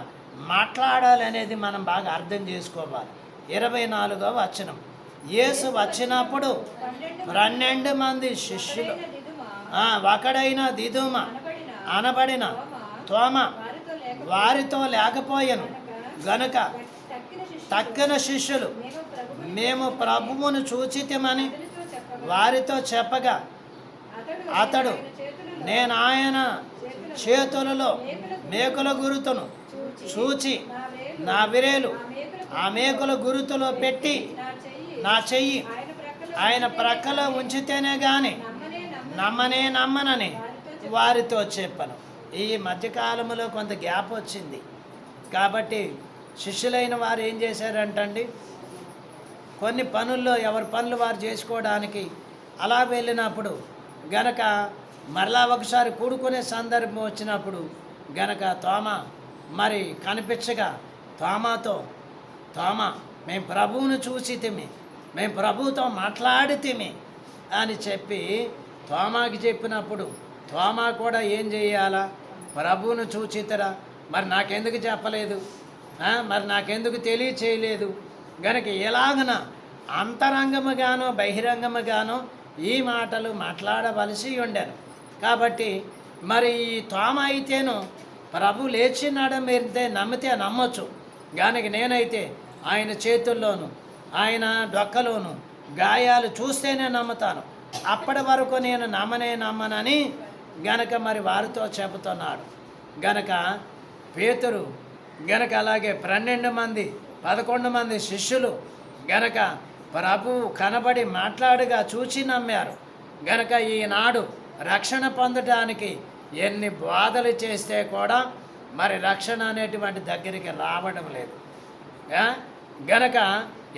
మాట్లాడాలనేది మనం బాగా అర్థం చేసుకోవాలి. 24వ వచనం, యేసు వచ్చినప్పుడు 12 మంది శిష్యులు ఒకడైన దిదుమ అనబడిన తోమ వారితో లేకపోయాను గనుక తక్కిన శిష్యులు మేము ప్రభువును చూచితిమని వారితో చెప్పగా అతడు నేను ఆయన చేతులలో మేకుల గురుతును చూచి నా విరేలు ఆ మేకుల గురుతులో పెట్టి నా చెయ్యి ఆయన ప్రక్కలో ఉంచితేనే కానీ నమ్మనని వారితో చెప్పను. ఈ మధ్యకాలంలో కొంత గ్యాప్ వచ్చింది కాబట్టి శిష్యులైన వారు ఏం చేశారంటండి, కొన్ని పనుల్లో ఎవరి పనులు వారు చేసుకోవడానికి అలా వెళ్ళినప్పుడు గనక మరలా ఒకసారి కూడుకునే సందర్భం వచ్చినప్పుడు గనక తోమ మరి కనిపించగా తోమ మేము ప్రభువును చూసితిమి, మేము ప్రభువుతో మాట్లాడితిమి అని చెప్పి తోమాకి చెప్పినప్పుడు తోమా కూడా ఏం చేయాలా, ప్రభువును చూచితరా, మరి నాకెందుకు చెప్పలేదు, మరి నాకెందుకు తెలియచేయలేదు గనక ఎలాగన అంతరంగముగానో బహిరంగముగానో ఈ మాటలు మాట్లాడవలసి ఉండను. కాబట్టి మరి ఈ తోమ అయితేను ప్రభు లేచినాడు మీరైతే నమ్మితే నమ్మొచ్చు, కానీ నేనైతే ఆయన చేతుల్లోను ఆయన డొక్కలోను గాయాలు చూస్తేనే నమ్ముతాను, అప్పటి వరకు నేను నమ్మనని గనక మరి వారితో చెబుతున్నాడు. గనక పేతురు గనక అలాగే 12 మంది 11 మంది శిష్యులు గనక ప్రభు కనబడి మాట్లాడుగా చూచి నమ్మారు. గనక ఈనాడు రక్షణ పొందడానికి ఎన్ని బాధలు చేస్తే కూడా మరి రక్షణ అనేటువంటి దగ్గరికి రావడం లేదు. గనక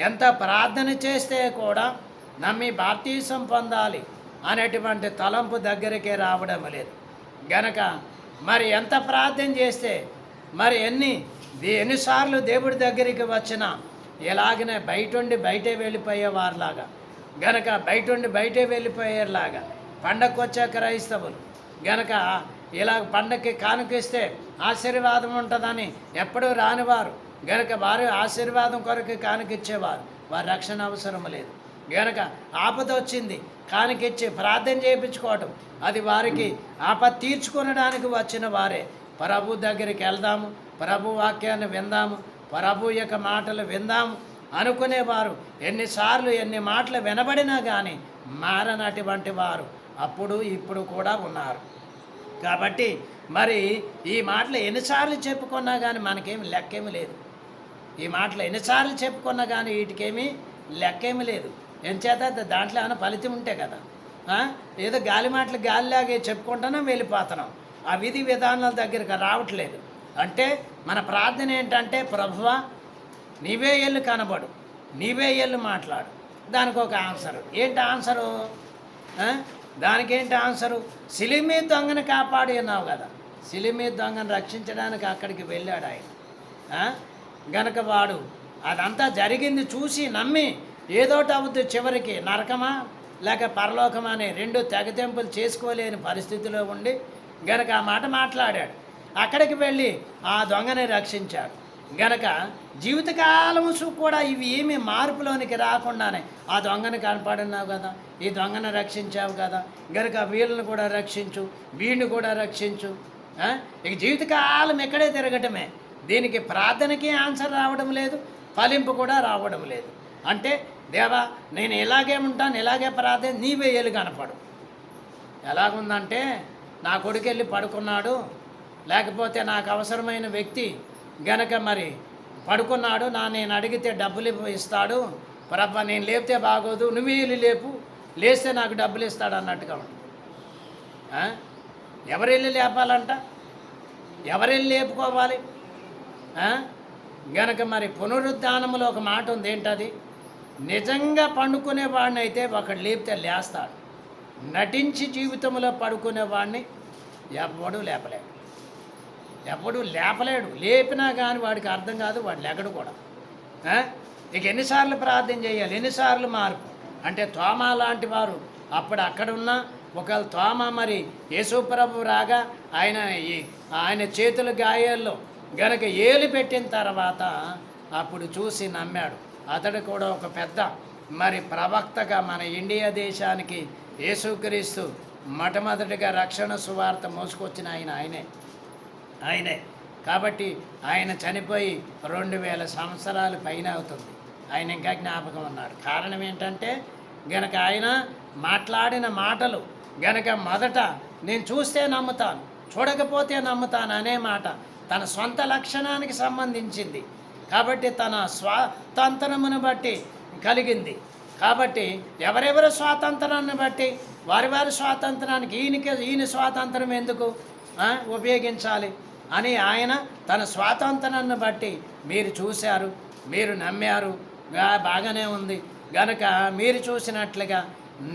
ఎంత ప్రార్థన చేస్తే కూడా నమ్మి బాప్తీసం పొందాలి అనేటువంటి తలంపు దగ్గరికే రావడం లేదు. గనక మరి ఎంత ప్రార్థన చేస్తే మరి ఎన్నిసార్లు దేవుడి దగ్గరికి వచ్చినా ఎలాగనే బయటే వెళ్ళిపోయేవారులాగా గనక బయటే వెళ్ళిపోయేలాగా పండగకు వచ్చే క్రైస్తవులు గనక ఇలా పండగకి కానుకిస్తే ఆశీర్వాదం ఉంటుందని ఎప్పుడూ రానివారు గనక వారు ఆశీర్వాదం కొరకు కానుకిచ్చేవారు, వారి రక్షణ అవసరం లేదు. గనక ఆపద వచ్చింది కానుకిచ్చి ప్రార్థన చేయించుకోవటం అది వారికి ఆపద తీర్చుకొనడానికి వచ్చిన వారే. ప్రభు దగ్గరికి వెళ్దాము, ప్రభు వాక్యాన్ని విందాము, ప్రభు యొక్క మాటలు విందాము అనుకునేవారు ఎన్నిసార్లు ఎన్ని మాటలు వినబడినా కానీ మారనటువంటి వారు అప్పుడు ఇప్పుడు కూడా ఉన్నారు. కాబట్టి మరి ఈ మాటలు ఎన్నిసార్లు చెప్పుకున్నా కానీ మనకేమి లెక్కేమీ లేదు. ఈ మాటలు ఎన్నిసార్లు చెప్పుకున్నా కానీ వీటికేమీ లెక్కేమీ లేదు. ఎంచేత దాంట్లో ఏమైనా ఫలితం ఉంటే కదా, ఏదో గాలి మాటలు గాలిలాగే చెప్పుకుంటున్నాం వెళ్ళిపోతున్నాం, ఆ విధి విధానాల దగ్గరికి రావట్లేదు. అంటే మన ప్రార్థన ఏంటంటే, ప్రభువా నీవే ఎల్లు కనబడు, నీవే ఎల్లు మాట్లాడు. దానికి ఒక ఆన్సరు ఏంటి? ఆన్సరు దానికి ఏంటి ఆన్సరు? సిలిమి దొంగను కాపాడి అన్నావు కదా, సిలిమి దొంగను రక్షించడానికి అక్కడికి వెళ్ళాడు ఆయన. గనక వాడు అదంతా జరిగింది చూసి నమ్మి ఏదోటి అవుద్ది, చివరికి నరకమా లేక పరలోకమా అనే రెండు తెగతెంపులు చేసుకోలేని పరిస్థితిలో ఉండి గనక ఆ మాట మాట్లాడాడు. అక్కడికి వెళ్ళి ఆ దొంగని రక్షించాడు. గనక జీవితకాలము కూడా ఇవి ఏమీ మార్పులోనికి రాకుండానే ఆ దొంగను కనపడినావు కదా, ఈ దొంగను రక్షించావు కదా, గనక వీళ్ళని కూడా రక్షించు, వీడిని కూడా రక్షించు. ఇక జీవితకాలం ఎక్కడే తిరగటమే. దీనికి ప్రార్థనకి ఆన్సర్ రావడం లేదు, ఫలింపు కూడా రావడం లేదు. అంటే దేవా నేను ఇలాగే ఉంటాను, ఇలాగే ప్రార్థన, నీవే ఎలు కనపడు. ఎలాగుందంటే, నా కొడుకు వెళ్ళి పడుకున్నాడు, లేకపోతే నాకు అవసరమైన వ్యక్తి గనక మరి పడుకున్నాడు, నేను అడిగితే డబ్బులు ఇస్తాడు, ప్రభా నేను లేపితే బాగోదు, నువ్వే వెళ్ళి లేపు, లేస్తే నాకు డబ్బులు ఇస్తాడు అన్నట్టుగా ఉంది. ఎవరెళ్ళి లేపాలంట? ఎవరెళ్ళి లేపుకోవాలి? గనక మరి పునరుద్ధానంలో ఒక మాట ఉంది, ఏంటది? నిజంగా పండుకునేవాడిని అయితే ఒకడు లేపితే లేస్తాడు, నటించి జీవితంలో పడుకునేవాడిని ఎవడు లేపలేడు, ఎవడు లేపలేడు. లేపినా కానీ వాడికి అర్థం కాదు, వాడు లెగడు కూడా. ఇక ఎన్నిసార్లు ప్రార్థన చేయాలి, ఎన్నిసార్లు మార్పు? అంటే తోమా లాంటి వారు అప్పుడు అక్కడున్న ఒకవేళ తోమా మరి యేసుప్రభు రాగా ఆయన చేతుల గాయాల్లో గనక ఏలు పెట్టిన తర్వాత అప్పుడు చూసి నమ్మాడు. అతడు కూడా ఒక పెద్ద మరి ప్రవక్తగా మన ఇండియా దేశానికి యేసుక్రీస్తు మొట్టమొదటిగా రక్షణ సువార్త మోసుకొచ్చిన ఆయనే. కాబట్టి ఆయన చనిపోయి 2000 సంవత్సరాల పైన అవుతుంది. ఆయన ఇంకా జ్ఞాపకం ఉన్నాడు. కారణం ఏంటంటే గనక ఆయన మాట్లాడిన మాటలు గనక మొదట నేను చూస్తే నమ్ముతాను, చూడకపోతే నమ్ముతాను అనే మాట తన సొంత లక్షణానికి సంబంధించింది. కాబట్టి తన స్వాతంత్రమును బట్టి కలిగింది. కాబట్టి ఎవరెవరి స్వాతంత్రాన్ని బట్టి వారి స్వాతంత్రానికి ఈయన స్వాతంత్రం ఎందుకు ఉపయోగించాలి అని ఆయన తన స్వాతంత్రాన్ని బట్టి మీరు చూశారు, మీరు నమ్మారు, బాగానే ఉంది. గనక మీరు చూసినట్లుగా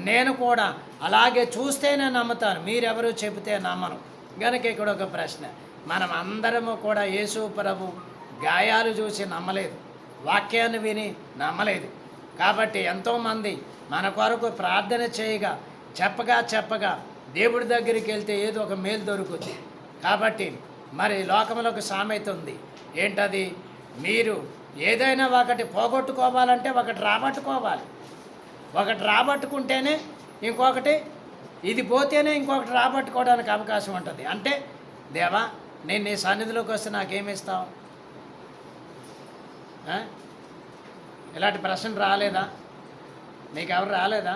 నేను కూడా అలాగే చూస్తేనే నమ్ముతాను, మీరెవరు చెబితే నమ్మను. గనక ఇక్కడ ఒక ప్రశ్న, మనం అందరము కూడా యేసు ప్రభు గాయాలు చూసి నమ్మలేదు, వాక్యాన్ని విని నమ్మలేదు. కాబట్టి ఎంతోమంది మన కొరకు ప్రార్థన చేయగా చెప్పగా దేవుడి దగ్గరికి వెళ్తే ఏదో ఒక మేలు దొరుకుతుంది. కాబట్టి మరి లోకంలో ఒక సామెత ఉంది, ఏంటది? మీరు ఏదైనా ఒకటి పోగొట్టుకోవాలంటే ఒకటి రాబట్టుకోవాలి, ఒకటి రాబట్టుకుంటేనే ఇంకొకటి, ఇది పోతేనే ఇంకొకటి రాబట్టుకోవడానికి అవకాశం ఉంటుంది. అంటే దేవా నేను నీ సన్నిధిలోకి వస్తే నాకేమిస్తావు? ఇలాంటి ప్రశ్న రాలేదా? మీకు ఎవరు రాలేదా?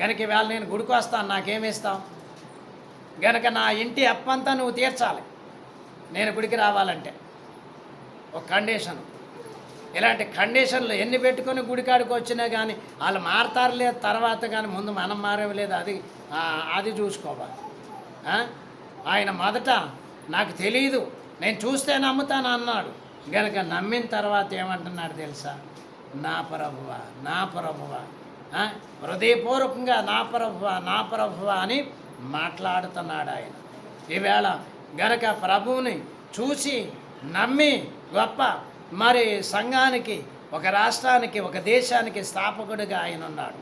గనక ఇవాళ నేను గుడికి వస్తాను, నాకేమిస్తావు? గనక నా ఇంటి అప్పంతా నువ్వు తీర్చాలి నేను గుడికి రావాలంటే. ఒక కండిషన్. ఇలాంటి కండిషన్లు ఎన్ని పెట్టుకొని గుడికాడికి వచ్చినా కానీ వాళ్ళు మారతారులే తర్వాత, కానీ ముందు మనం మారేలేదు, అది చూసుకోవాలి. ఆయన మొదట నాకు తెలియదు, నేను చూస్తే నమ్ముతాను అన్నాడు. గనక నమ్మిన తర్వాత ఏమంటున్నాడు తెలుసా? నా ప్రభువా హృదయపూర్వకంగా నా ప్రభువా అని మాట్లాడుతున్నాడు ఆయన. ఈవేళ గనక ప్రభువుని చూసి నమ్మి గొప్ప మరి సంఘానికి, ఒక రాష్ట్రానికి, ఒక దేశానికి స్థాపకుడిగా ఆయన ఉన్నాడు.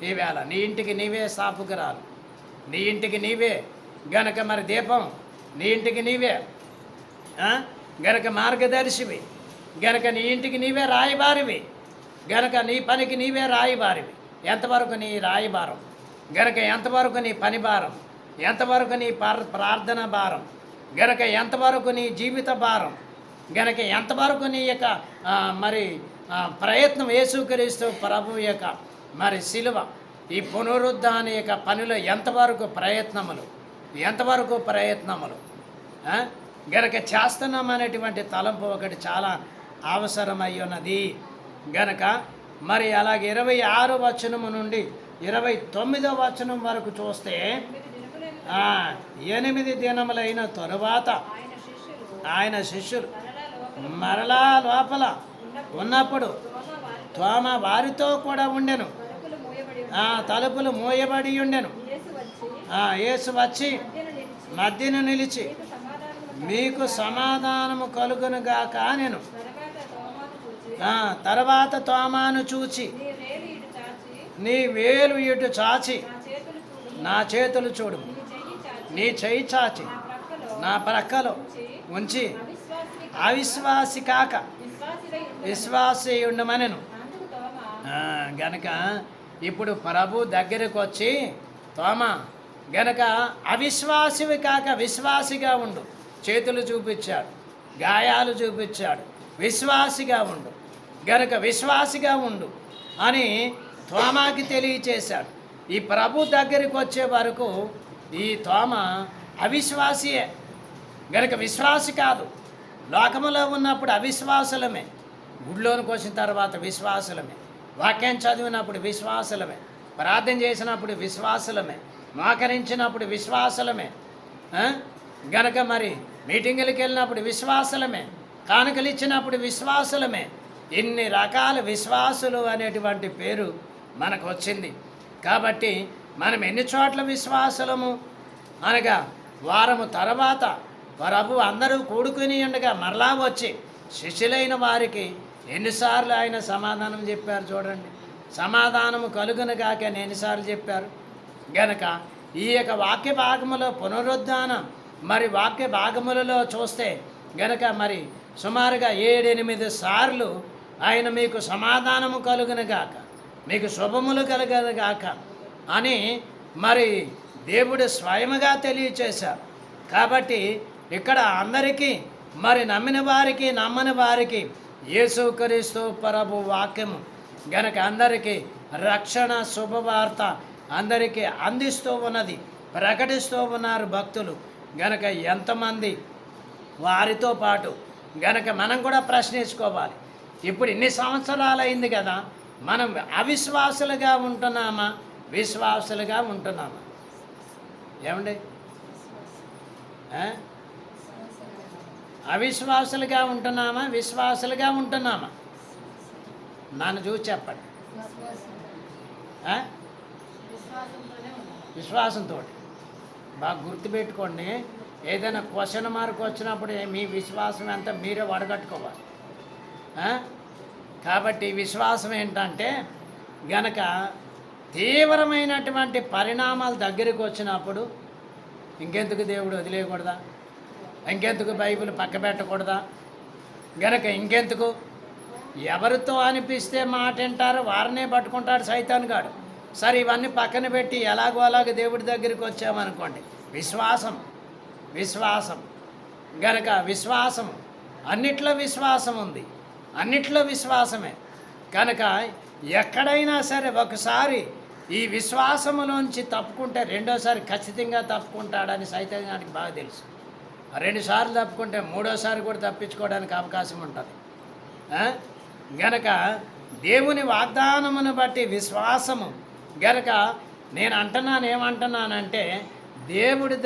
ఈవేళ నీ ఇంటికి నీవే స్థాపకురాలు, నీ ఇంటికి నీవే గనక మరి దీపం, నీ ఇంటికి నీవే గనక మార్గదర్శివి, గనక నీ ఇంటికి నీవే రాయబారివి, గనక నీ పనికి నీవే రాయబారివి. ఎంతవరకు నీ రాయబారం, గనక ఎంతవరకు నీ పని భారం, ఎంతవరకు నీ ప్రార్థన భారం, గనక ఎంతవరకు నీ జీవిత భారం, గనక ఎంతవరకు నీ యొక్క మరి ప్రయత్నం యేసుక్రీస్తు ప్రభు యొక్క మరి శిలువ, ఈ పునరుద్ధాన యొక్క పనిలో ఎంతవరకు ప్రయత్నములు గనక చేస్తున్నామనేటువంటి తలంపు ఒకటి చాలా అవసరమై ఉన్నది. గనక మరి అలాగే 26వ వచనము నుండి 29వ వచనం వరకు చూస్తే 8 దినములైన తరువాత ఆయన శిష్యులు మరలా లోపల మరలా లోపల ఉన్నప్పుడు తోమ వారితో తోమ వారితో కూడా ఉండెను. తలుపులు మూయబడి ఆ తలుపులు మూయబడి ఉండెను. యేసు వచ్చి యేసు వచ్చి మధ్యన మధ్యన నిలిచి నిలిచి మీకు మీకు సమాధానము సమాధానము కలుగునుగాక నేను. తర్వాత తోమాను చూచి తర్వాత తోమాను చూచి నీ వేలు ఇటు చాచి నీ వేలు ఇటు చాచి నా చేతులు చూడు నా చేతులు చూడు, నీ చెయ్యి చాచి నీ చెయ్యి చాచి నా నా ప్రక్కలో ప్రక్కలో ఉంచి అవిశ్వాసి కాక విశ్వాసి ఉండమనెను. అందుకు తోమ గనక ఇప్పుడు ప్రభు దగ్గరకు వచ్చి తోమ గనక అవిశ్వాసివి కాక విశ్వాసిగా ఉండు. చేతులు చూపించాడు, గాయాలు చూపించాడు, విశ్వాసిగా ఉండు గనక విశ్వాసిగా ఉండు అని తోమాకి తెలియచేశాడు. ఈ ప్రభు దగ్గరికి వచ్చే వరకు ఈ తోమ అవిశ్వాసియే గనక విశ్వాసి కాదు. లోకములో ఉన్నప్పుడు అవిశ్వాసులమే, గుడిలోనికి వచ్చిన తర్వాత విశ్వాసులమే, వాక్యం చదివినప్పుడు విశ్వాసులమే, ప్రార్థన చేసినప్పుడు విశ్వాసులమే, మోకరించినప్పుడు విశ్వాసులమే, గనక మరి మీటింగులకు వెళ్ళినప్పుడు విశ్వాసులమే, కానుకలు ఇచ్చినప్పుడు విశ్వాసులమే. ఇన్ని రకాల విశ్వాసులు అనేటువంటి పేరు మనకు వచ్చింది. కాబట్టి మనం ఎన్ని చోట్ల విశ్వాసులము అనగా వారము తర్వాత ప్రభు అందరూ కూడుకుని ఉండగా మరలా వచ్చి శిష్యులైన వారికి ఎన్నిసార్లు ఆయన సమాధానం చెప్పారు చూడండి. సమాధానము కలుగునుగాక అని ఎన్నిసార్లు చెప్పారు. గనక ఈ యొక్క వాక్య భాగములో పునరుద్ధానం మరి వాక్య భాగములలో చూస్తే గనక మరి సుమారుగా 7-8 సార్లు ఆయన మీకు సమాధానము కలుగునుగాక, మీకు శుభములు కలుగునుగాక అని మరి దేవుడు స్వయముగా తెలియచేశారు. కాబట్టి ఇక్కడ అందరికీ మరి నమ్మిన వారికి నమ్మని వారికి యేసుక్రీస్తు ప్రభు వాక్యము గనక అందరికీ రక్షణ శుభవార్త అందరికీ అందిస్తూ ఉన్నది, ప్రకటిస్తూ ఉన్నారు భక్తులు. గనక ఎంతమంది వారితో పాటు గనక మనం కూడా ప్రశ్నించుకోవాలి. ఇప్పుడు ఇన్ని సంవత్సరాలు అయింది కదా, మనం అవిశ్వాసులుగా ఉంటున్నామా విశ్వాసులుగా ఉంటున్నామా? ఏమండి? అవిశ్వాసులుగా ఉంటున్నామా విశ్వాసులుగా ఉంటున్నామా? నన్ను చూసి చెప్పండి. విశ్వాసంతో బాగా గుర్తుపెట్టుకోండి. ఏదైనా క్వశ్చన్ మార్క్ వచ్చినప్పుడు మీ విశ్వాసం ఎంత మీరే వడగట్టుకోవాలి. కాబట్టి విశ్వాసం ఏంటంటే గనక తీవ్రమైనటువంటి పరిణామాలు దగ్గరికి వచ్చినప్పుడు ఇంకెందుకు దేవుడు వదిలేయకూడదా? ఇంకెందుకు బైబిల్ పక్క పెట్టకూడదా? గనక ఇంకెందుకు ఎవరితో అనిపిస్తే మాట వింటారో వారినే పట్టుకుంటాడు సైతాన్ గాడు. సరే ఇవన్నీ పక్కన పెట్టి ఎలాగో అలాగ దేవుడి దగ్గరికి వచ్చామనుకోండి, విశ్వాసం విశ్వాసం గనక విశ్వాసం అన్నిట్లో విశ్వాసం ఉంది, అన్నిట్లో విశ్వాసమే. కనుక ఎక్కడైనా సరే ఒకసారి ఈ విశ్వాసములోంచి తప్పుకుంటే రెండోసారి ఖచ్చితంగా తప్పుకుంటాడని సైతానికి బాగా తెలుసు. 2 సార్లు తప్పుకుంటే 3వ సారి కూడా తప్పించుకోవడానికి అవకాశం ఉంటుంది. గనక దేవుని వాగ్దానమును బట్టి విశ్వాసము గనక నేను ఏమంటున్నానంటే దేవుడి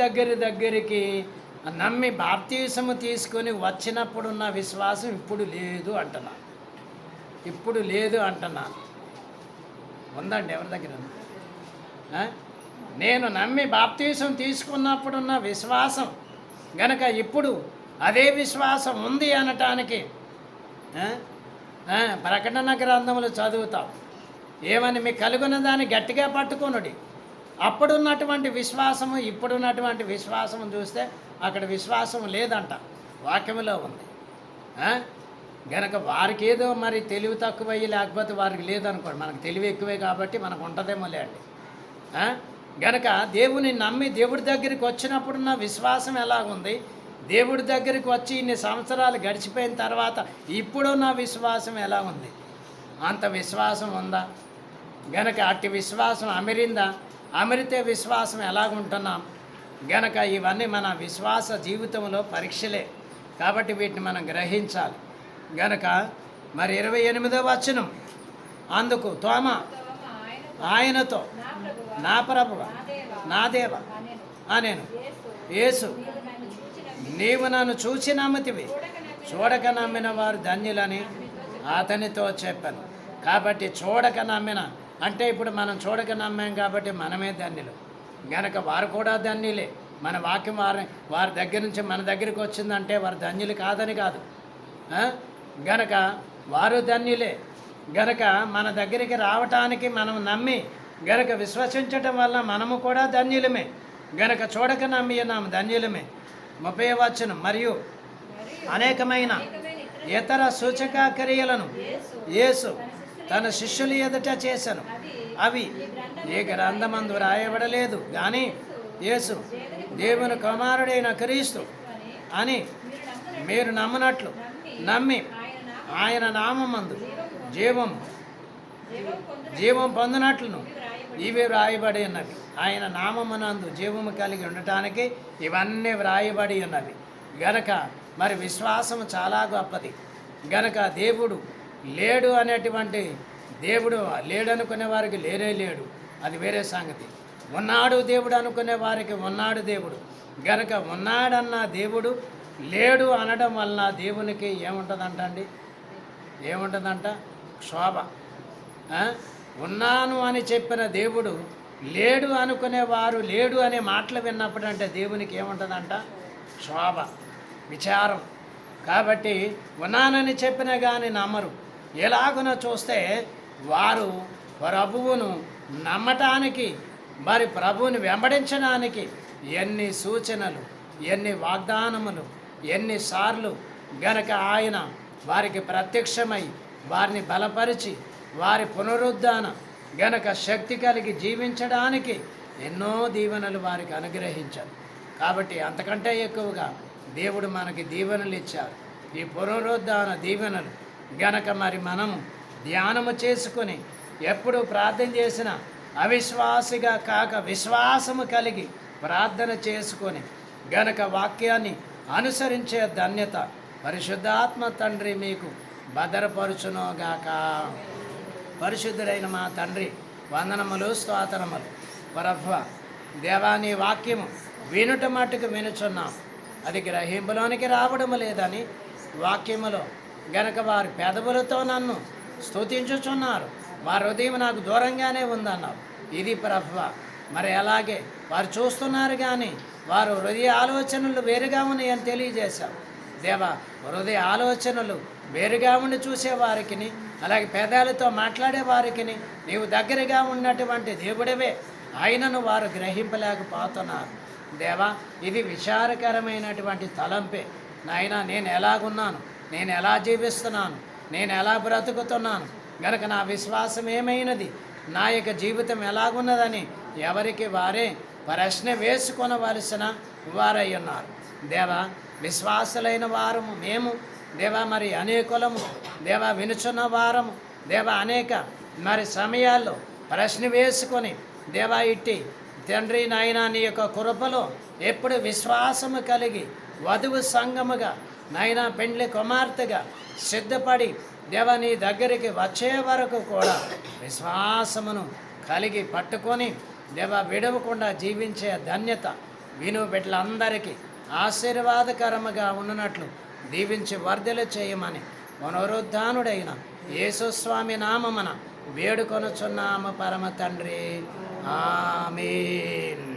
దగ్గరికి నమ్మి బాప్తీసము తీసుకొని వచ్చినప్పుడున్న విశ్వాసం ఇప్పుడు లేదు అంటున్నాను. ఇప్పుడు లేదు అంటున్నాను. ఉందండి ఎవరి దగ్గర? నేను నమ్మి బాప్తీసం తీసుకున్నప్పుడున్న విశ్వాసం గనక ఇప్పుడు అదే విశ్వాసం ఉంది అనటానికి ప్రకటన గ్రంథములు చదువుతాం. ఏమని మీకు కలుగున్న దాన్ని గట్టిగా పట్టుకొనుడి. అప్పుడున్నటువంటి విశ్వాసము ఇప్పుడున్నటువంటి విశ్వాసము చూస్తే అక్కడ విశ్వాసం లేదంట, వాక్యములో ఉంది. గనక వారికి ఏదో మరి తెలివి తక్కువయ్యి లేకపోతే వారికి లేదనుకోండి, మనకు తెలివి ఎక్కువే కాబట్టి మనకు ఉంటుందేమో లేండి. గనక దేవుని నమ్మి దేవుడి దగ్గరికి వచ్చినప్పుడున్న విశ్వాసం ఎలాగుంది, దేవుడి దగ్గరికి వచ్చి ఇన్ని సంవత్సరాలు గడిచిపోయిన తర్వాత ఇప్పుడున్న విశ్వాసం ఎలా ఉంది? అంత విశ్వాసం ఉందా? గనక అట్టి విశ్వాసం అమిరిందా? అమిరితే విశ్వాసం ఎలాగుంటున్నాం? గనక ఇవన్నీ మన విశ్వాస జీవితంలో పరీక్షలే కాబట్టి వీటిని మనం గ్రహించాలి. గనక మరి 28వ వచనం, అందుకు తోమ ఆయనతో నా ప్రభువా నా దేవా అనేను. యేసు నీవు నన్ను చూచి నమ్మితివి, చూడక నమ్మిన వారు ధన్యులని అతనితో చెప్పాను. కాబట్టి చూడక నమ్మిన అంటే ఇప్పుడు మనం చూడక నమ్మాం కాబట్టి మనమే ధన్యులు గనక వారు కూడా ధన్యులే. మన వాక్యం వారి దగ్గర నుంచి మన దగ్గరికి వచ్చిందంటే వారు ధన్యులు కాదని కాదు, గనక వారు ధన్యులే. గనక మన దగ్గరికి రావటానికి మనం నమ్మి గనక విశ్వసించటం వల్ల మనము కూడా ధన్యులమే. గనక చూడక నమ్మి ఉన్నాము ధన్యులమే. 30వ వచనం, మరియు అనేకమైన ఇతర సూచక క్రియలను యేసు తన శిష్యుల ఎదుట చేశాను. అవి ఏ గ్రంథమందు రాయబడలేదు కానీ యేసు దేవుని కుమారుడైన క్రీస్తు అని మీరు నమ్మునట్లు నమ్మి ఆయన నామమందు జీవం పొందినట్లును ఇవి వ్రాయబడి ఉన్నవి. ఆయన నామమునందు జీవము కలిగి ఉండటానికి ఇవన్నీ వ్రాయబడి ఉన్నవి. గనక మరి విశ్వాసం చాలా గొప్పది. గనక దేవుడు లేడు అనేటువంటి దేవుడు లేడు అనుకునే వారికి లేడు, అది వేరే సంగతి. ఉన్నాడు దేవుడు అనుకునే వారికి ఉన్నాడు దేవుడు. గనక ఉన్నాడన్న దేవుడు లేడు అనడం వలన దేవునికి ఏముంటుందంట క్షోభ. ఉన్నాను అని చెప్పిన దేవుడు లేడు అనుకునేవారు లేడు అనే మాటలు విన్నప్పుడు అంటే దేవునికి ఏముంటుందంట క్షోభ, విచారం. కాబట్టి ఉన్నానని చెప్పినా కానీ నమ్మరు. ఎలాగున చూస్తే వారు ప్రభువును నమ్మటానికి మరి ప్రభువుని వెంబడించడానికి ఎన్ని సూచనలు, ఎన్ని వాగ్దానములు, ఎన్నిసార్లు గనక ఆయన వారికి ప్రత్యక్షమై వారిని బలపరిచి వారి పునరుద్ధాన గనక శక్తి కలిగి జీవించడానికి ఎన్నో దీవెనలు వారికి అనుగ్రహించారు. కాబట్టి అంతకంటే ఎక్కువగా దేవుడు మనకి దీవెనలు ఇచ్చారు. ఈ పునరుద్ధాన దీవెనలు గనక మరి మనము ధ్యానము చేసుకొని ఎప్పుడు ప్రార్థన చేసినా అవిశ్వాసిగా కాక విశ్వాసము కలిగి ప్రార్థన చేసుకొని గనక వాక్యాన్ని అనుసరించే ధన్యత పరిశుద్ధాత్మ తండ్రి మీకు భద్రపరుచునోగాక. పరిశుద్ధుడైన మా తండ్రి వందనములు స్తోత్రములు. ప్రభు దేవాని వాక్యము వినుట మట్టుకు వినుచున్నాం, అది గ్రహింపులోనికి రావడము లేదని వాక్యములో గనక వారి పెదవులతో నన్ను స్తుతించుచున్నారు, వారి హృదయం నాకు దూరంగానే ఉందన్నావు. ఇది ప్రభువ. మరి అలాగే వారు చూస్తున్నారు కానీ వారు హృదయ ఆలోచనలు వేరుగా ఉన్నాయని తెలియజేశావు దేవా. హృదయ ఆలోచనలు వేరుగా ఉండి చూసేవారికి, అలాగే పెదాలతో మాట్లాడే వారికి నీవు దగ్గరగా ఉన్నటువంటి దేవుడివే, ఆయనను వారు గ్రహింపలేకపోతున్నారు దేవా. ఇది విచారకరమైనటువంటి తలంపే నాయన. నేను ఎలాగున్నాను, నేను ఎలా జీవిస్తున్నాను, నేను ఎలా బ్రతుకుతున్నాను, గనక నా విశ్వాసం ఏమైనది, నా యొక్క జీవితం ఎలాగున్నదని ఎవరికి వారే ప్రశ్న వేసుకొనవలసిన వారై ఉన్నారు దేవా. విశ్వాసులైన వారము మేము దేవా, మరి అనేకులము దేవా, వినుచున్న వారము దేవా, అనేక మరి సమయాల్లో ప్రశ్న వేసుకొని దేవా ఇట్టి తండ్రి నాయన నీ యొక్క కృపలో ఎప్పుడు విశ్వాసము కలిగి వధువు సంఘముగా నాయన పెండ్లి కుమార్తెగా సిద్ధపడి దేవా నీ దగ్గరికి వచ్చే వరకు కూడా విశ్వాసమును కలిగి పట్టుకొని దేవా విడవకుండా జీవించే ధన్యత విను బిడ్డలందరికీ ఆశీర్వాదకరముగా ఉన్నట్లు దీవించి వర్ధలు చేయమని పునరుద్ధానుడైన యేసుస్వామి నామమున వేడుకొనుచున్నాము పరమ తండ్రి. ఆమేన్.